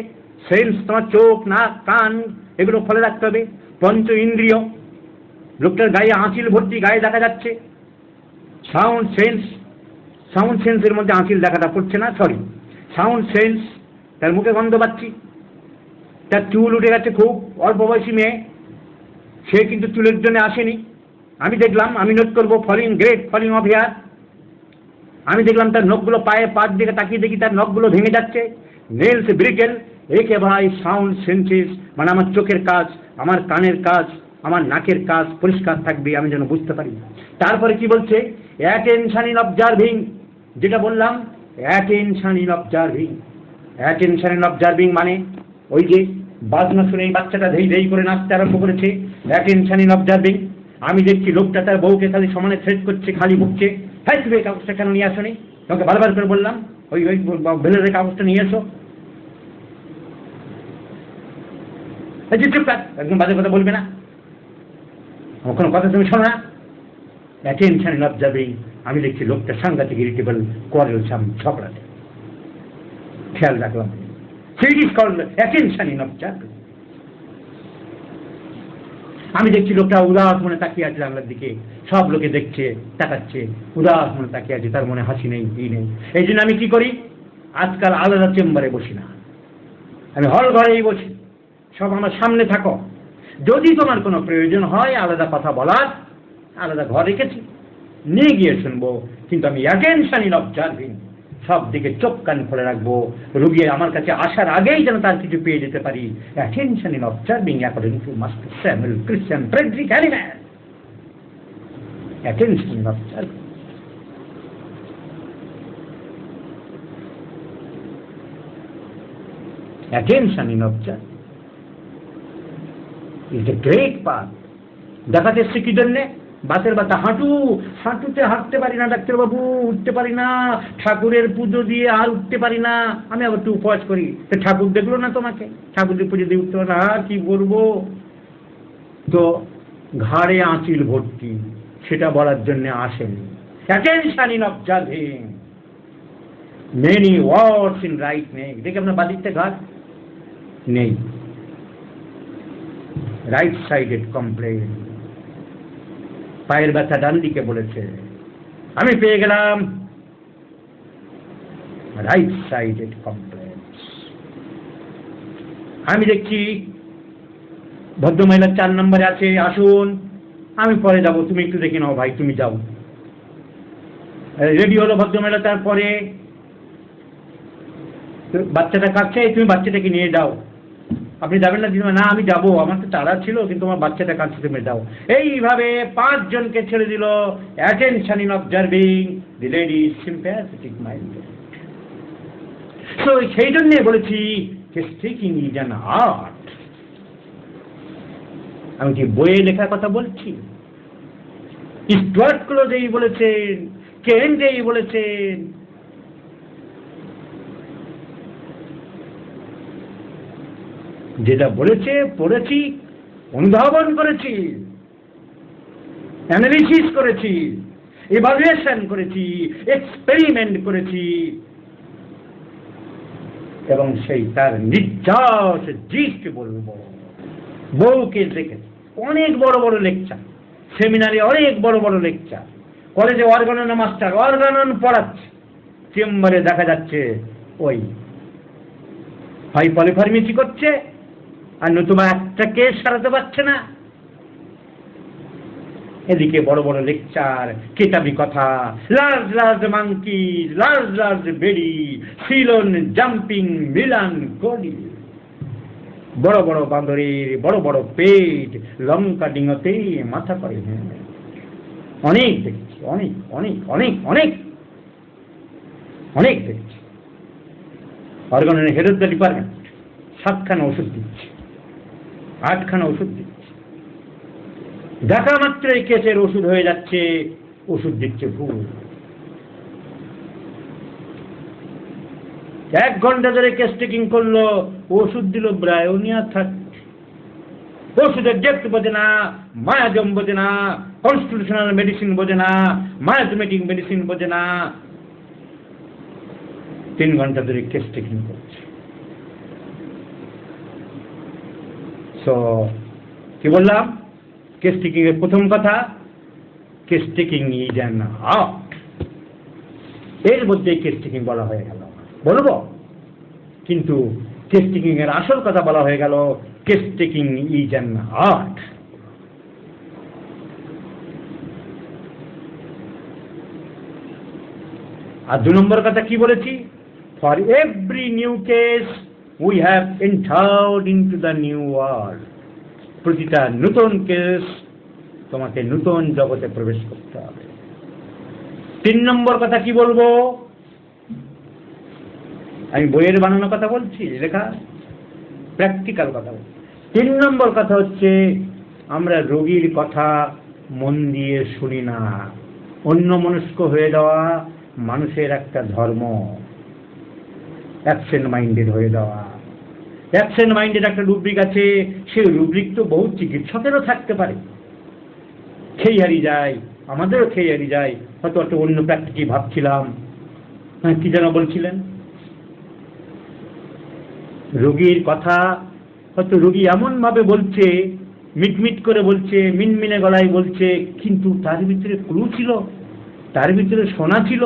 সেন্স তোমার চোখ, নাক, কান, এগুলো ফলে রাখতে হবে। পঞ্চ ইন্দ্রিয়, লোকটার গায়ে আঁচিল ভর্তি, গায়ে দেখা যাচ্ছে। সাউন্ড সেন্স, সাউন্ড সেন্সের মধ্যে আঁচিল দেখাটা পড়ছে না, সরি, সাউন্ড সেন্স, তার মুখে গন্ধ পাচ্ছি, তার চুল উঠে গেছে, খুব অল্প বয়সী মেয়ে, সে কিন্তু চুলের জন্য আসেনি। আমি দেখলাম, আমি নোট করবো falling, great falling of hair. আমি দেখলাম তার নখগুলো, পায়ে পাত দিকে তাকিয়ে দেখি তার নখগুলো ভেঙে যাচ্ছে, নেলস ব্রিকেল। একে ভাই সাউন্ড সেন্সেস মানে আমার চোখের কাজ, আমার কানের কাজ, আমার নাকের কাজ পরিষ্কার থাকবে, আমি যেন বুঝতে পারি। তারপরে কি বলছে? অ্যাটেনশন ইন অবজার্ভিং, যেটা বললাম, attention in observing. Attention in observing মানে ওই যে বাজনা শুনে এই বাচ্চাটা ধেই ধেই করে নাচতে আরম্ভ করেছে, অ্যাটেনশন ইন অবজার্ভিং। আমি দেখছি লোকটা তার বউকে খালি সমানে থ্রেট করছে, খালি বকছে, হ্যাঁ তুমি এই কাগজটা কেন নিয়ে আসো নি? তোমাকে বারবার করে বললাম ওই ওই ভেলের কাগজটা নিয়ে এসো। একদম বাজে কথা বলবে না, আমার কোনো কথা তুমি শোনো না। অ্যাটেনশন ইন অবজার্ভিং, আমি দেখছি লোকটা সাংঘাতিক ইরিটেবল, কোয়ারেলসাম, ঝগড়াতে। খেয়াল রাখলাম, it is called attention in observing. আমি দেখছি লোকটা উদাস মনে তাকিয়ে আছে জানলার দিকে, সব লোকে দেখছে, তাকাচ্ছে, উদাস মনে তাকিয়ে আছে, তার মনে হাসি নেই, কি নেই। এই জন্য আমি কি করি, আজকাল আলাদা চেম্বারে বসি না, আমি হল ঘরেই বসি। সব আমার সামনে থাকো, যদি তোমার কোনো প্রয়োজন হয় আলাদা কথা বলার, আলাদা ঘর রেখেছি, নিয়ে গিয়ে শুনবো, কিন্তু আমি অ্যাটেনশন ইন অবজার্ভিং, সব দিকে চোখ কান খুলে রাখবো, রোগী আমার কাছে আসার আগেই যেন তার কিছু পেয়ে যেতে পারি। Attention in observing according to master Samuel Christian Friedrich Hahnemann. Attention in observing. Attention in observe is a great path. দেখাতে এসছে কি জন্যে? বাতের ব্যথা, হাঁটুতে হাঁটতে পারি না ডাক্তারবাবু, উঠতে পারি না, ঠাকুরের পুজো দিয়ে আর উঠতে পারি না, আমি আবার একটু উপবাস করি। তো ঠাকুর দেখলো না তোমাকে, ঠাকুরের পুজো দিয়ে উঠতে পারি না, আর কি করবো? তো ঘাড়ে আঁচিল ভর্তি, সেটা বলার জন্য আসেনি। Attention in observing. Many words in right neck. দেখে আপনার বাদিকটা ঘাট নেই, রাইট সাইডেড কমপ্লেন। পায়ের ব্যথা ডান দিকে বলেছে, আমি পেয়ে গেলাম রাইট সাইডেড কমপ্লেন। আমি দেখছি ভদ্রমহিলা 4 নম্বরে আছে, আসুন আমি পরে যাব, তুমি একটু দেখে নাও ভাই, তুমি যাও। রেডি হলো ভদ্রমহিলা, তারপরে বাচ্চাটা কাঁদছে, তুমি বাচ্চাটাকে নিয়ে যাও। আপনি যাবেন না? দিদিমা, না আমি যাবো, আমার তো তাড়া ছিল, কিন্তু আমার বাচ্চাটা কাঁদছে, তুমি যাও। এইভাবে 5 জনকে ছেড়ে দিল। Attention in observing the lady sympathetic minded. So সেই জন্যে বলেছি স্টিকিং ইজ অ্যান আর্ট। আমি কি বইয়ে লেখার কথা বলছি? স্টুয়ার্ট ক্লজ এই বলেছেন, কেন্ট এই বলেছেন। যেটা বলেছে পড়েছি, অনুধাবন করেছি, অ্যানালিসিস করেছি, ইভালুয়েশন করেছি, এক্সপেরিমেন্ট করেছি, এবং সেই তার নির্যাস জিষ্ট বলবো। বউকে দেখেছি, অনেক বড় বড় লেকচার, সেমিনারে অনেক বড় বড় লেকচার, কলেজে অর্গানন মাস্টার অর্গানন পড়াচ্ছে, চেম্বারে দেখা যাচ্ছে ওই হয় পলিফার্মেসি করছে, আর নতুবা একটা কেস সারাতে পারছে না। এদিকে বড় বড় লেকচার, কেতাবি কথা, large large monkey, large large বেডি, সিলন জাম্পিং মিলান গডি, বড় বড় বাঁদরের বড় বড় পেট, লঙ্কা ডিঙতে মাথা করে। অনেক দেখছি, অনেক অনেক অনেক অনেক অনেক দেখছি। অর্গানের হেড অফ দ্য ডিপার্টমেন্ট 7খানা ওষুধ দিচ্ছে, 8খানা ওষুধ দিচ্ছে, দেখা মাত্র এই কেসের ওষুধ হয়ে যাচ্ছে, ওষুধ দিচ্ছে ভুল। 1 ঘন্টা ধরে কেস টেকিং করলো, ওষুধ দিল ব্রায়োনিয়া 30। ওষুধের ডেপ্থ বোঝে না, মায়াজম বোঝে না, কনস্টিটিউশনাল মেডিসিন বোঝে না, মায়াজমেটিক মেডিসিন বোঝে না। 3 ঘন্টা ধরে কেস টেকিং করছে। সো কি বললাম? কেস টেকিং এর প্রথম কথা, case taking is an art. এর মধ্যে কেস টেকিং বলা হয়ে গেল, বলবো, কিন্তু কেস টেকিং এর আসল কথা বলা হয়ে গেল, case taking is an art. আর 2 নম্বর কথা কি বলেছি? For every new case we have entered into the new world. প্রতিটা নতুন কেস তোমাকে নতুন জগতে প্রবেশ করতে হবে। 3 নম্বর কথা কি বলবো? আমি বইয়ের বানানো কথা বলছি, লেখা প্র্যাকটিক্যাল কথা বলছি। 3 নম্বর কথা হচ্ছে, আমরা রোগীর কথা মন দিয়ে শুনি না। অন্যমনস্ক হয়ে যাওয়া মানুষের একটা ধর্ম, অ্যাবসেন্ট মাইন্ডেড হয়ে যাওয়া। অ্যাবসেন্ট মাইন্ডেড একটা রুব্রিক আছে, সেই রুব্রিক তো বহু চিকিৎসকেরও থাকতে পারে। খেয়ে হারিয়ে যায়, আমাদেরও খেয়ে হারিয়ে যায়। হয়তো একটা অন্য প্র্যাকটিক্যালি ভাবছিলাম, কি যেন বলছিলেন, রোগীর কথা হয়তো রোগী এমনভাবে বলছে, মিটমিট করে বলছে, মিনমিনে গলায় বলছে, কিন্তু তার ভিতরে ক্লু ছিল, তার ভিতরে সোনা ছিল,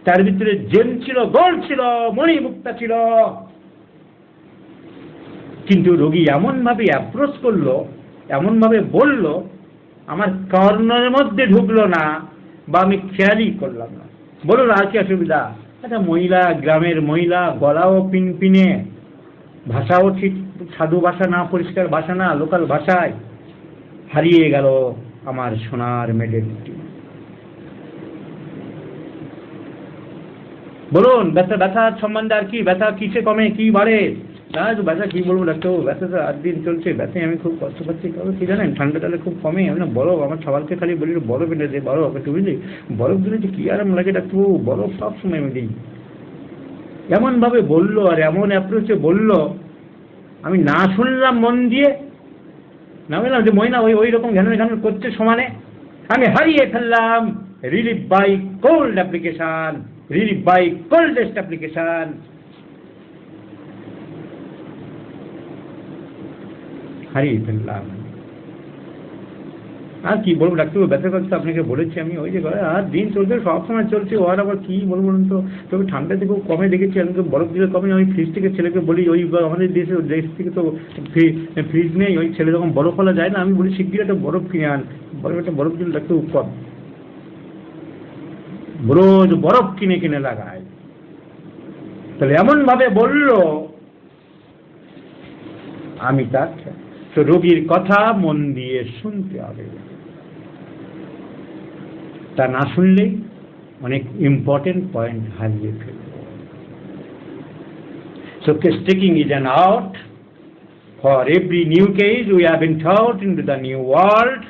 তার ভিতরে জেম ছিল, গোল্ড ছিল, মণিমুক্তা ছিল। কিন্তু রোগী এমনভাবে অ্যাপ্রোচ করলো, এমনভাবে বলল, আমার কর্ণের মধ্যে ঢুকলো না, বা আমি খেয়ালই করলাম না। বলুন আর কি অসুবিধা? একটা মহিলা, গ্রামের মহিলা, গলাও পিনপিনে, ভাষাও ঠিক সাধু ভাষা না, পরিষ্কার ভাষা না, লোকাল ভাষায়। হারিয়ে গেল আমার সোনার মেডেলটি। বলুন, ব্যথার সম্বন্ধে আর কি? ব্যথা কিসে কমে, কি বাড়ে? ব্যথা কি বলবো ডাক্তারবাবু, ব্যথা তো 8 দিন চলছে, ব্যথায় আমি খুব কষ্ট পাচ্ছি। তবে কি জানেন, ঠান্ডা টালে খুব কমে। আমি না বরফ, আমার সবাইকে খালি বলি বরফ এনে দে, বরফ একটু, বুঝলি? বরফ দিলে যে কি আরাম লাগে ডাক্তারবাবু, বরফ সব সময় আমি দিই। এমন ভাবে বললো আর এমন অ্যাপ্রোচে বললো, আমি না শুনলাম মন দিয়ে, না বললাম যে ময়না ওই রকম ঘ্যান করছে সমানে। আমি হারিয়ে ফেললাম relief by cold application, relief by coldest application. হারিয়ে ফেললাম। আর কি বলবো ডাক্তারবাবু, ব্যথার কথা আপনাকে বলেছি আমি। ওই যে আর দিন চলছে, সবসময় চলছে, ওর আবার কি বলবো বলুন তো। তবে ঠান্ডা থেকেও কমে দেখেছি, আমি বরফ দিলে কমে। আমি ফ্রিজ থেকে ছেলেকে বলি, ওই আমাদের দেশ থেকে তো ফ্রিজ নেই, ওই ছেলে যখন বরফ ফলা যায় না, আমি বলি শিগগির একটা বরফ কিনে আন, একটা বরফ দিলে ডাক্তারবাবু কম। রোজ বরফ কিনে লাগায়। তাহলে এমন ভাবে বললো, আমি তার তো রোগীর কথা মন দিয়ে শুনতে হবে। তা না শুনলেই অনেক ইম্পর্টেন্ট পয়েন্ট হারিয়ে ফেলব। So case taking is an art. For every new case we have been taught into the new world.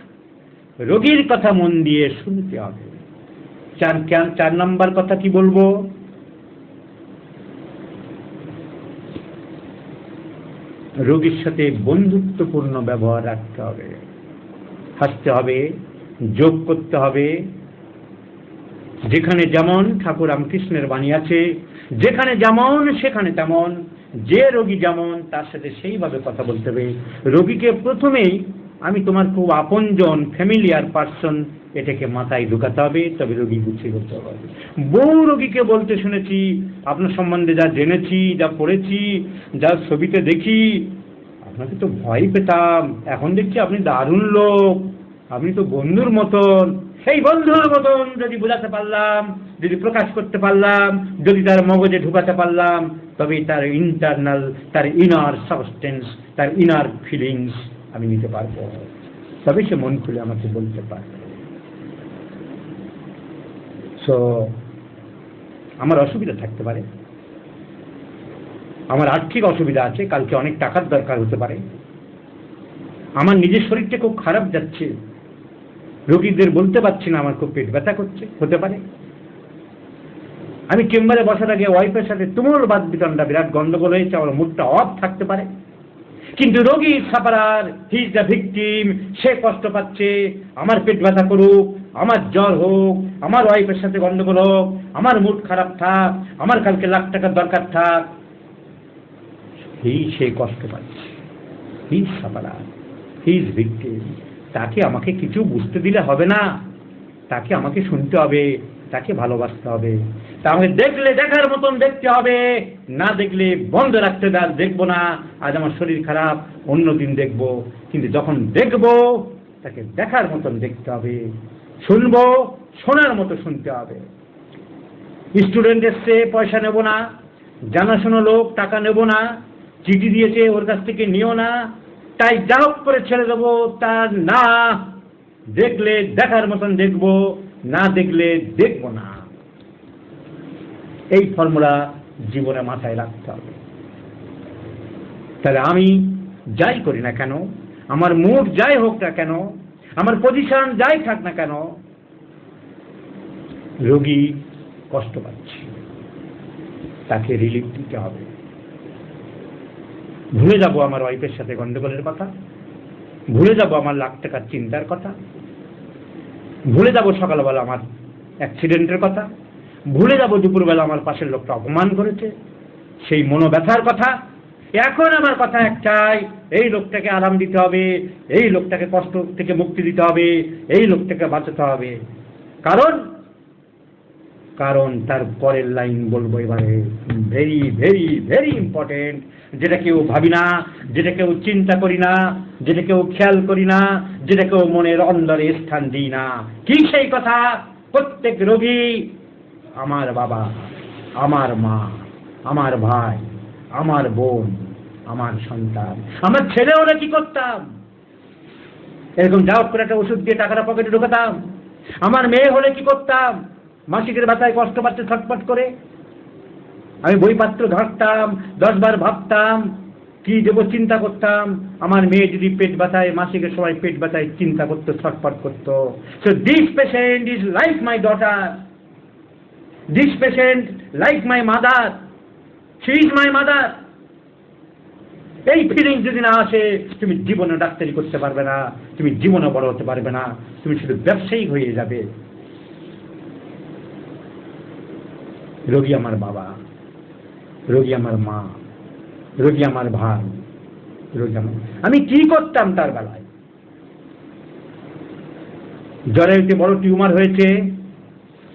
রোগীর কথা মন দিয়ে শুনতে হবে। 4 নম্বর কথা কি বলবো? রোগীর সাথে বন্ধুত্বপূর্ণ ব্যবহার রাখতে হবে, হাসতে হবে, যোগ করতে হবে। যেখানে যেমন ঠাকুর রামকৃষ্ণের বাণী আছে, যেখানে যেমন সেখানে তেমন, যে রোগী যেমন তার সাথে সেইভাবে কথা বলতে হবে। রোগীকে প্রথমেই আমি তোমার খুব আপনজন, ফ্যামিলিয়ার পার্সন, এটাকে মাথায় ঢুকাতে হবে, তবে রোগী গুছিয়ে বলতে হবে। বহু রোগীকে বলতে শুনেছি, আপনার সম্বন্ধে যা জেনেছি, যা পড়েছি, যা ছবিতে দেখি, আপনাকে তো ভয় পেতাম, এখন দেখছি আপনি দারুণ লোক, আপনি তো বন্ধুর মতন। সেই বন্ধুর মতন যদি বোঝাতে পারলাম, যদি প্রকাশ করতে পারলাম, যদি তার মগজে ঢুকাতে পারলাম, তবে তার ইন্টারনাল, তার ইনার সাবস্টেন্স, তার ইনার ফিলিংস আমি নিতে পারবো, তবে সে মন খুলে আমাকে বলতে পারবে। সো আমার অসুবিধা থাকতে পারে, আমার আর্থিক অসুবিধা আছে, কালকে অনেক টাকার দরকার হতে পারে, আমার নিজের শরীরটা খুব খারাপ যাচ্ছে, রোগীদের বলতে পারছি না, আমার খুব পেট ব্যথা করছে, হতে পারে। আমি চেম্বারে বসার আগে ওয়াইফের সাথে তুমুল বাদ বিতণ্ডা, বিরাট গন্ডগোল হয়েছে, আমার মুডটা অফ থাকতে পারে। কিন্তু রোগীর sufferer, he is the victim, সে কষ্ট পাচ্ছে, আমার পেট ব্যথা করুক, আমার জ্বর হোক, আমার ওয়াইফের সাথে গন্ডগোল হোক, আমার মুড খারাপ থাক, আমার কালকে লাখ টাকার দরকার থাক, সে কষ্ট পাচ্ছে, he is sufferer, he is victim. তাকে আমাকে কিছু বুঝতে দিলে হবে না, তাকে আমাকে শুনতে হবে, তাকে ভালোবাসতে হবে। তা আমাকে দেখলে দেখার মতন দেখতে হবে, না দেখলে বন্ধ রাখতে দেখবো না। আজ আমার শরীর খারাপ, অন্যদিন দেখবো, কিন্তু যখন দেখবো তাকে দেখার মতন দেখতে হবে, শুনবো শোনার মতো শুনতে হবে। স্টুডেন্ট এসছে, পয়সা নেব না, জানাশোনা লোক, টাকা নেব না, চিঠি দিয়েছে ওর কাছ থেকে নিও না, তাই যা হোক করে ছেড়ে দেবো, তার না, দেখলে দেখার মতন দেখবো, না দেখলে দেখবো না। এই ফর্মুলা জীবনে মাথায় রাখতে হবে। তাহলে আমি যাই করি না কেন, আমার মুড যাই হোক না কেন, আমার পজিশন যাই থাক না কেন, রোগী কষ্ট পাচ্ছে, তাকে রিলিফ দিতে হবে। ভুলে যাব আমার ওয়াইফের সাথে গন্ডগোলের কথা, ভুলে যাব আমার লাখ টাকার চিন্তার কথা, ভুলে যাব সকালবেলা আমার অ্যাক্সিডেন্টের কথা, ভুলে যাব দুপুরবেলা আমার পাশের লোকটা অপমান করেছে, সেই মনোব্যথার কথা। এখন আমার কথা একটাই, এই লোকটাকে আরাম দিতে হবে, এই লোকটাকে কষ্ট থেকে মুক্তি দিতে হবে, এই লোকটাকে বাঁচাতে হবে। কারণ তার পরের লাইন বলবো এবারে, ভেরি ভেরি ভেরি ইম্পর্টেন্ট, যেটা কেউ ভাবি না, যেটা কেউ চিন্তা করি না, যেটা কেউ খেয়াল করি না, যেটা কেউ মনের অন্দরে স্থান দিই না। কি সেই কথা? প্রত্যেক রোগী আমার বাবা, আমার মা, আমার ভাই, আমার বোন, আমার সন্তান, আমার ছেলে হলে কি করতাম? এরকম যাও করে একটা ওষুধ দিয়ে টাকাটা পকেটে ঢোকাতাম। আমার মেয়ে হলে কি করতাম? মাসিকের ব্যথায় কষ্ট পাচ্ছে ছটফট করে। আমি বইপত্র ঘাঁটতাম, 10 বার ভাবতাম কি দেবো, চিন্তা করতাম। আমার মেয়ে যদি পেট ব্যথায়, মাসিকের সময় পেট ব্যথায় চিন্তা করতো, ছটফট করতো। So this patient is like my daughter, this patient like my mother, she is my mother. এই ফিলিং যদি না আসে, তুমি জীবনে ডাক্তারি করতে পারবে না, তুমি জীবনে বড় হতে পারবে না, তুমি শুধু ব্যবসায়ী হয়ে যাবে। রোগী আমার বাবা, রোগী আমার মা, রোগী আমার ভাই, রোগী আমার, আমি কি করতাম তার বেলায়? জ্বরে বড় টিউমার হয়েছে,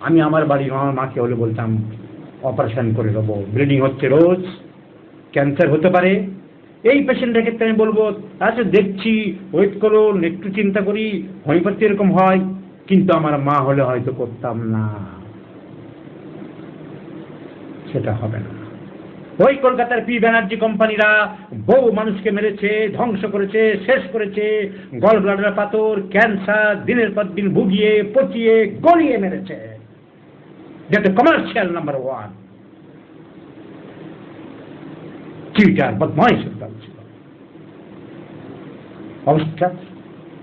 আমি আমার বাড়ির আমার মাকে হলে বলতাম অপারেশন করে দেবো, ব্লিডিং হচ্ছে রোজ, ক্যান্সার হতে পারে। এই পেশেন্টের ক্ষেত্রে আমি বলবো আচ্ছা দেখছি, ওয়েট করুন, একটু চিন্তা করি, হোমিওপ্যাথি এরকম হয়। কিন্তু আমার মা হলে হয়তো করতাম না, সেটা হবে না। ওই কলকাতার পি ব্যানার্জি কোম্পানিরা বহু মানুষকে মেরেছে, ধ্বংস করেছে, শেষ করেছে। গল ব্লাডার পাথর, ক্যান্সার দিনের পর দিন ভুগিয়ে, পচিয়ে, গলিয়ে মেরেছে। যেটা কমার্শিয়াল নাম্বার 1 চিটার বদমাইশ দল ছিল।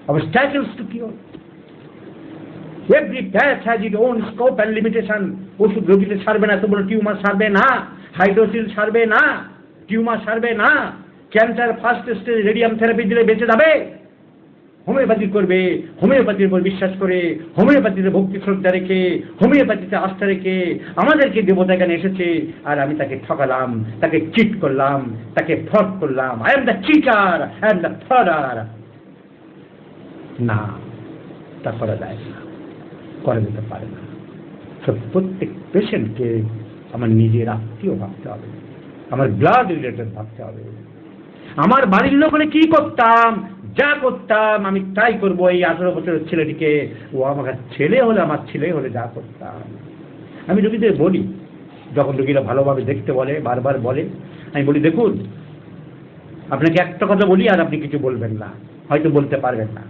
Obstacles to cure. Every path has its own scope and limitation. ওষুধ রোগীতে সারবে না, তো বলে টিউমার সারবে না, হাইড্রোসিল সারবে না, টিউমার সারবে না, cancer first stage radium therapy দিলে বেঁচে যাবে। হোমিওপ্যাথি করবে, হোমিওপ্যাথির উপর বিশ্বাস করে, হোমিওপ্যাথিতে ভক্তি শ্রদ্ধা রেখে, হোমিওপ্যাথিতে আস্থা রেখে আমাদেরকে দেবতা এখানে এসেছে, আর আমি তাকে ঠকালাম, তাকে চিট করলাম, তাকে ফ্রড করলাম। I am the cheater, I am the frauder. না, তা করা যায় না, করা যেতে পারে না। প্রত্যেক পেশেন্টকে আমার নিজের আত্মীয় ভাবতে হবে, আমার ব্লাড রিলেটেড ভাবতে হবে। আমার বাড়ির লোক হলে কি করতাম, যা করতাম আমি তাই করবো। এই 18 বছরের ছেলেটিকে, ও আমার ছেলে হলে, আমার ছেলে হলে যা করতাম। আমি রোগীদের বলি, যখন রোগীরা ভালোভাবে দেখতে বলে, বারবার বলে, আমি বলি দেখুন, আপনাকে একটা কথা বলি আর আপনি কিছু বলবেন না, হয়তো বলতে পারবেন না।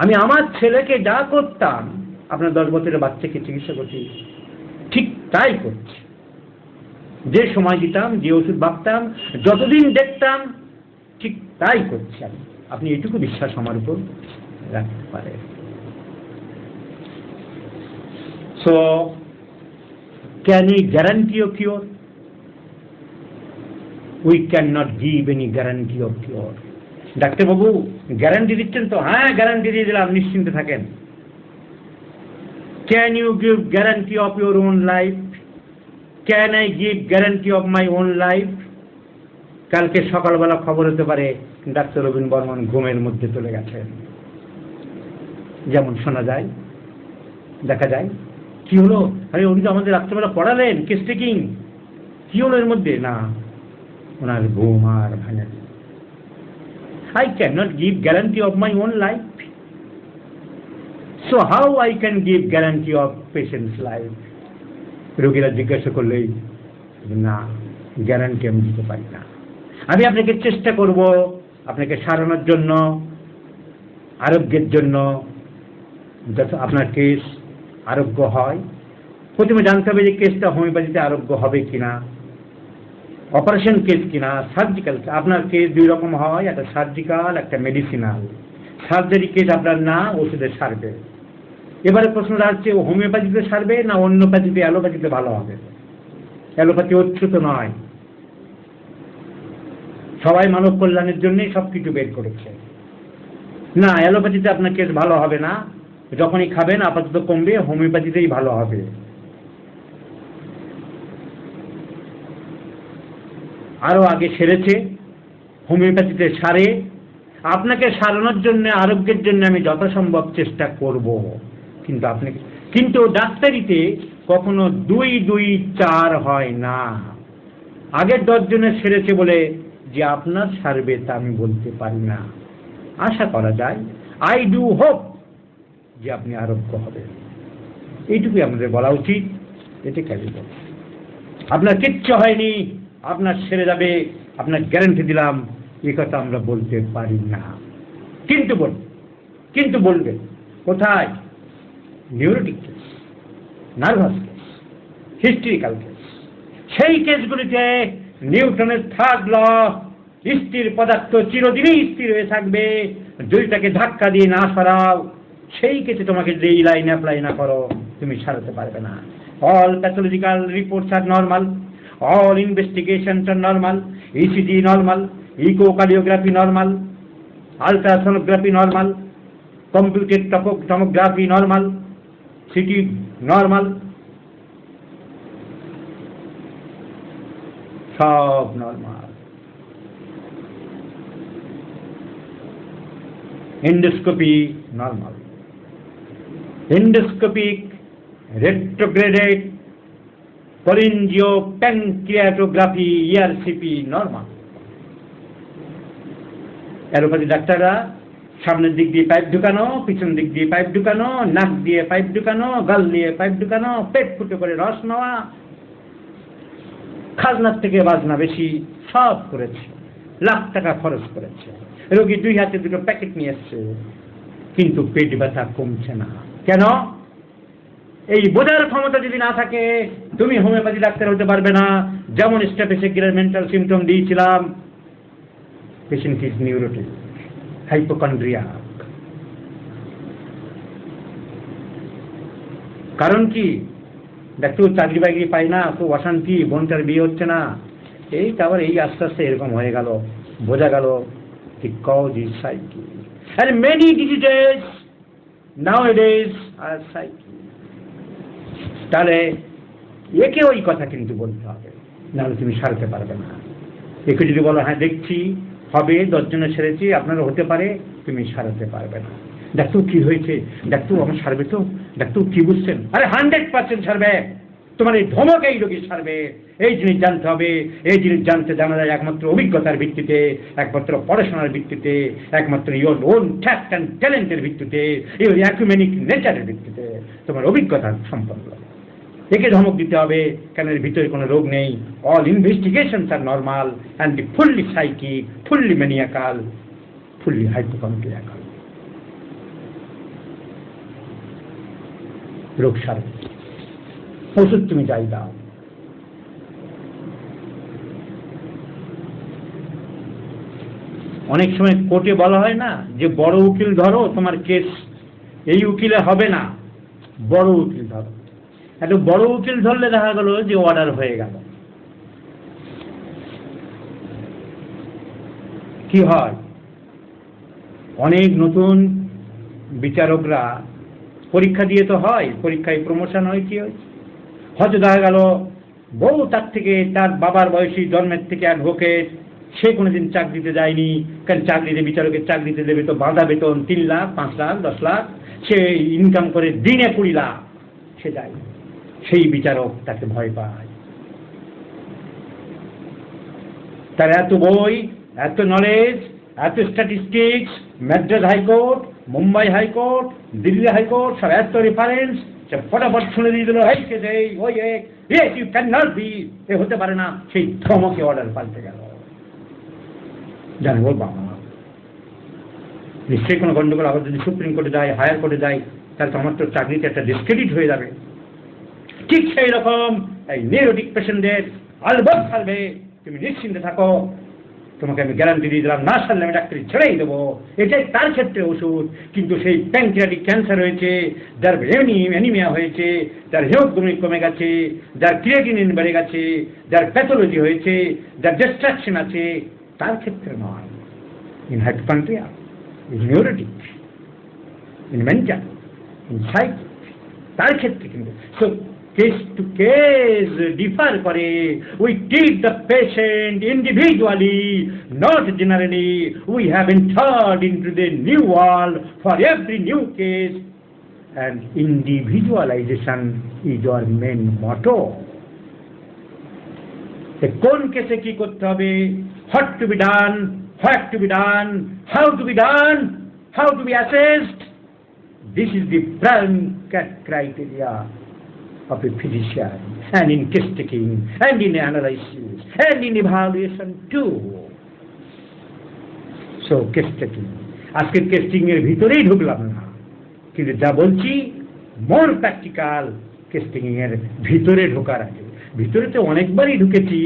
আমি আমার ছেলেকে যা করতাম, আপনার 10 বছরের বাচ্চাকে চিকিৎসা করছি, ঠিক তাই করছি। যে সময় দিতাম, যে ওষুধ ভাবতাম, যতদিন দেখতাম, ঠিক তাই করছি আমি। আপনি এটুকু বিশ্বাস আমার উপর রাখতে পারেন। So can we guarantee of cure? We can not give any guarantee of cure. ডাক্তারবাবু গ্যারান্টি দিচ্ছেন তো? হ্যাঁ, গ্যারান্টি দিয়ে দিলাম, নিশ্চিন্তে থাকেন। Can you give guarantee of your own life? Can I give guarantee of my own life? কালকে সকালবেলা খবর হতে পারে ডাক্তার রবীন বর্মন ঘুমের মধ্যে চলে গেছেন, যেমন শোনা যায়, দেখা যায়। কি হলো? আরে উনি তো আমাদের রাত্রেবেলা পড়ালেন কেস টেকিং, কি হলো এর মধ্যে? না, ওনার ঘুম আর ভাঙে। I cannot give guarantee of my own life. So how I can give guarantee of patient's life? রোগীরা জিজ্ঞাসা করলেই না, গ্যারান্টি আমি দিতে পারি না। আমি আপনাকে চেষ্টা করব আপনাকে সারানোর জন্য, আরোগ্যের জন্য, যাতে আপনার কেস আরোগ্য হয়। প্রথমে জানতে হবে যে কেসটা হোমিওপ্যাথিতে আরোগ্য হবে কিনা, অপারেশন কেস কিনা, সার্জিক্যাল। আপনার কেস 2 রকম হয়, একটা সার্জিক্যাল, একটা মেডিসিনাল। সার্জারি কেস আপনার না, ওষুধে সারবে। এবারে প্রশ্নটা হচ্ছে হোমিওপ্যাথিতে সারবে না অন্যপ্যাথিতে, অ্যালোপ্যাথিতে ভালো হবে? অ্যালোপ্যাথি অচ্যুত নয়, সবাই মানব কল্যাণের জন্যই সবকিছু বের করেছে। না, অ্যালোপ্যাথিতে আপনার কেস ভালো হবে না, যখনই খাবেন আপাতত কমবে, হোমিওপ্যাথিতেই ভালো হবে। আরো আগে সেরেছে, হোমিওপ্যাথিতে সারে। আপনাকে সারানোর জন্য, আরোগ্যের জন্য আমি যথাসম্ভব চেষ্টা করব। কিন্তু ডাক্তারিতে কখনো 2, 2, 4 হয় না। আগের 10 জনের সেরেছে বলে যে আপনার সারবে তা আমি বলতে পারি না। আশা করা যায়, আই ডু হোপ যে আপনি আরোগ্য হবেন। এইটুকুই আমাদের বলা উচিত। এতে কাজে আপনার কিচ্ছু হয়নি, আপনার সেরে যাবে, আপনার গ্যারান্টি দিলাম, এ কথা আমরা বলতে পারি না। কিন্তু বলবে কোথায়? Neurotic case, nervous case, historical case. সেই কেসগুলিতে নিউটনের থার্ড ল, স্থির পদার্থ চিরদিনই স্থির হয়ে থাকবে, দুইটাকে ধাক্কা দিয়ে না সরাও, সেই কেসে তোমাকে যদি এই লাইন অ্যাপ্লাই না করো, তুমি সারাতে পারবে না। All pathological reports are normal, all investigations are normal, ECG normal, echocardiography normal, ultrasonography normal, computed tomography normal, CT normal, সব normal. endoscopy normal, endoscopic retrograde cholangioppancreatography ERCP normal। Allopathy ডাক্তাররা সামনের দিক দিয়ে পাইপ ঢুকানো, পিছন দিক দিয়ে পাইপ ঢুকানো, নাক দিয়ে পাইপ ঢুকানো, গাল দিয়ে পাইপ ঢুকানো, পেট ফুটো করে রস নেওয়া, খাজনার থেকে বাজনা বেশি সব করেছে, লাখ টাকা খরচ করেছে, রোগী 2 হাতে 2টো প্যাকেট নিয়ে এসছে, কিন্তু পেট ব্যথা কমছে না। কেন? এই বোঝার ক্ষমতা যদি না থাকে, তুমি হোমিওপ্যাথি ডাক্তার হতে পারবে না। যেমন স্ট্যাফিসিয়ার মেন্টাল সিমটম দিয়েছিলাম, পেশেন্ট ইজ নিউরোটিক, হাইপোকন্ড্রিয়া। কারণ কি? ডাক্তার চাকরি বাকরি পাই না, খুব অশান্তি, বোনটার বিয়ে হচ্ছে না, এই তারপর এই আস্তে আস্তে এরকম হয়ে গেল, বোঝা গেল the cause is psyche, and many diseases nowadays are psyche। তাহলে একে ওই কথা কিন্তু বলতে হবে, নাহলে তুমি সারতে পারবে না। একে যদি বলো হ্যাঁ দেখছি হবে, 10 জনে সেরেছি, আপনারও হতে পারে, তুমি সারাতে পারবে না। ডাক্তার কি হয়েছে? ডাক্তার আমার সারবে তো? ডাক্তার কি বুঝছেন? আরে 100% সারবে, তোমার এই ধমক এই রোগী সারবে। এই জিনিস জানতে হবে, এই জিনিস জানা যায় একমাত্র অভিজ্ঞতার ভিত্তিতে, একমাত্র পড়াশোনার ভিত্তিতে, একমাত্র ইওর ওন ট্যাক্ট অ্যান্ড ট্যালেন্টের ভিত্তিতে, ইওর অ্যাকুমেনিক নেচারের ভিত্তিতে, তোমার অভিজ্ঞতার সম্পন্ন। একে ধমক দিতে হবে কেন? এর ভিতরে কোনো রোগ নেই। All investigations are normal and fully psychic, fully maniacal, fully hypochondriacal. রোগ সারবে, ওষুধ তুমি যাই দাও। অনেক সময় কোর্টে বলা হয় না যে বড় উকিল ধরো, তোমার কেস এই উকিলে হবে না, বড় উকিল ধরো। একটা বড় উকিল ধরলে দেখা গেল যে অর্ডার হয়ে গেল। কি হয়? অনেক নতুন বিচারকরা পরীক্ষা দিয়ে তো হয়, পরীক্ষায় প্রমোশন হয়, কি হয়? হয়তো দেখা গেল বউ তার থেকে, তার বাবার বয়সী, জন্মের থেকে অ্যাডভোকেট, সে কোনোদিন চাকরিতে যায়নি, কারণ চাকরিতে বিচারকের চাকরিতে দেবে তো বাঁধা বেতন 3 লাখ, 5 লাখ, 10 লাখ, সে ইনকাম করে দিনে 20 লাখ, সে যায়, সেই বিচারক তাকে ভয় পায়। তার এত বই, এত নলেজ, এত statistics, Madras high court, Mumbai high court, Delhi high court, সব এত রেফারেন্স, সে ফটাফট শুনে দিয়ে দিল, এই কে এই ওই এক, ইউ ক্যান নট বি, এ হতে পারে না। সেই ধমকে অর্ডার পাল্টে গেল। জানবো বাবা, নিশ্চয়ই কোনো গন্ডগোল আবার যদি সুপ্রিম কোর্টে যায়, হায়ার কোর্টে যায়, তাহলে তো আমার তো চাকরিতে একটা ডিসক্রেডিট হয়ে যাবে। ঠিক সেই রকম এই নিউরোটিক পেশেন্টদের আলবৎ সারবে, তুমি নিশ্চিন্তে থাকো, তোমাকে আমি গ্যারান্টি দিয়ে দিলাম, না সারলে আমি ডাক্তারি ছেড়েই দেবো, এটাই তার ক্ষেত্রে ওষুধ। কিন্তু সেই প্যানক্রিয়াটিক ক্যান্সার হয়েছে, যার অ্যানিমিয়া হয়েছে, যার হিমোগ্লোবিন কমে গেছে, যার ক্রিয়েটিনিন বেড়ে গেছে, যার প্যাথোলজি হয়েছে, যার ডিস্ট্রাকশন আছে, তার ক্ষেত্রে নয়। In hypochondria, in neurotic, in mental, in psychic, তার ক্ষেত্রে কিন্তু case to case differ করে। We treat the patient individually, not generally. We have entered into the new world for every new case, and individualization is our main motto. কোন কেসে কি করতে হবে, what to be done, to be done, how to be done, how to be assessed, this is the prime criteria of a physician, and in case taking, and in analysis, and in evaluation too. So case taking. আজকের testing এর ভিতরেই ঢুকলাম না, কিন্তু যা বলছি মোর practical testing এর ভিতরে ঢোকার আগে। ভিতরে তো অনেকবারই ঢুকেছি,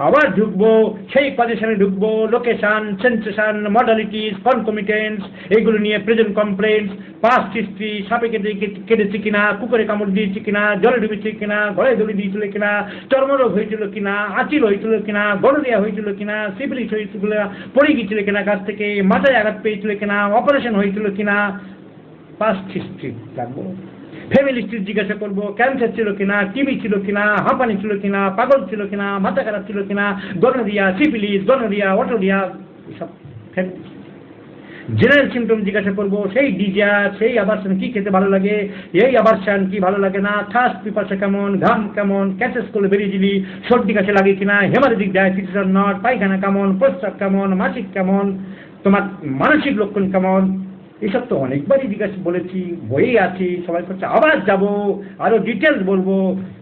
আবার ঢুকবো, সেই পজিশনে ঢুকবো, লোকেশন, সেন্সেশন, মডালিটিস, কনকমিটেন্স, এগুলো নিয়ে প্রেজেন্ট কমপ্লেন্টস, পাস্ট হিস্ট্রি, সাপে কেটেছি কিনা, পুকুরে কামড় দিয়েছি কিনা, জলে ডুবেছি কিনা, গলায় দড়ি দিয়েছিল কিনা, চর্মরোগ হয়েছিল কিনা, আঁচিল হয়েছিল কিনা, গনোরিয়া হয়েছিল কিনা, সিফিলিস হয়েছিল, পড়ে গিয়েছিল কিনা গাছ থেকে, মাথায় আঘাত পেয়েছিল কিনা, অপারেশন হয়েছিল কিনা, পাস্ট হিস্ট্রি লাগবো। ফ্যামিলি হিস্ট্রি জিজ্ঞাসা করবো, ক্যান্সার ছিল কিনা, টিবি ছিল কিনা, হাঁপানি ছিল কিনা, পাগল ছিল কিনা, মাথা খারাপ ছিল কিনা, গনোরিয়া, সিফিলিস, গনোরিয়া, অটোরিয়া, এসব জেনারেল সিমটম জিজ্ঞাসা করবো, সেই ডিজার, সেই আবারশন কি খেতে ভালো লাগে, এই আবারশন কি ভালো লাগে না, থার্স্ট পিপাসা কেমন, ঘাম কেমন, ক্যাচেস করলে বেরিয়ে দিলি, সর্দি কাছে লাগে কিনা, হেমারেজিক ডায়াবেটিস অর নট, পায়খানা কেমন, প্রস্রাব কেমন, মাসিক কেমন, তোমার মানসিক লক্ষণ কেমন, এসব তো অনেকবারই জিজ্ঞাসা বলেছি, বই আছি, সবাই করছে, আবার যাব, আরো ডিটেলস বলবো,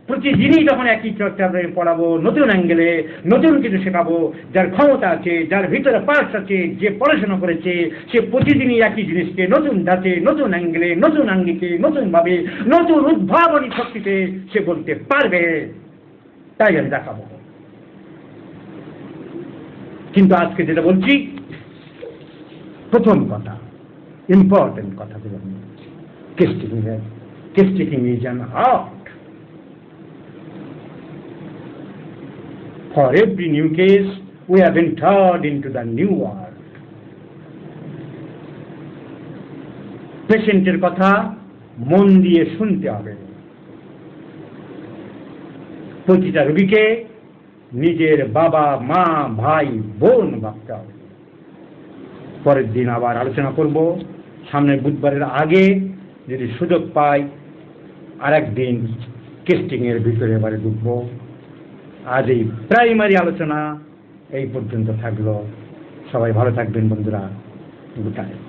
প্রতিদিনই যখন একই চ্যাপ্টারে পড়াবো, নতুন অ্যাঙ্গেলে নতুন কিছু শেখাবো, যার ক্ষমতা আছে, যার ভিতরে পার্স আছে, যে পড়াশোনা করেছে, সে প্রতিদিনই একই জিনিসকে নতুন ধাঁচে, নতুন অ্যাঙ্গেলে, নতুন আঙ্গিকে, নতুনভাবে, নতুন উদ্ভাবনী শক্তিতে সে বলতে পারবে, তাই আমি দেখাবো। কিন্তু আজকে যেটা বলছি, প্রথম কথা, ইম্পর্টেন্ট কথা বলুন, case taking is an art. For every new case, we have entered into the new world. পেশেন্টের কথা মন দিয়ে শুনতে হবে, প্রতিটা রোগীকে নিজের বাবা, মা, ভাই, বোন ভাবতে হবে। পরের দিন আবার আলোচনা করব, সামনের বুধবারের আগে যদি সুযোগ পাই আর একদিন টেস্টিং এর ভিতরে এবারে ঢুকবো। আজ এই প্রাইমারি আলোচনা এই পর্যন্ত থাকলো। সবাই ভালো থাকবেন বন্ধুরা, গুড নাইট।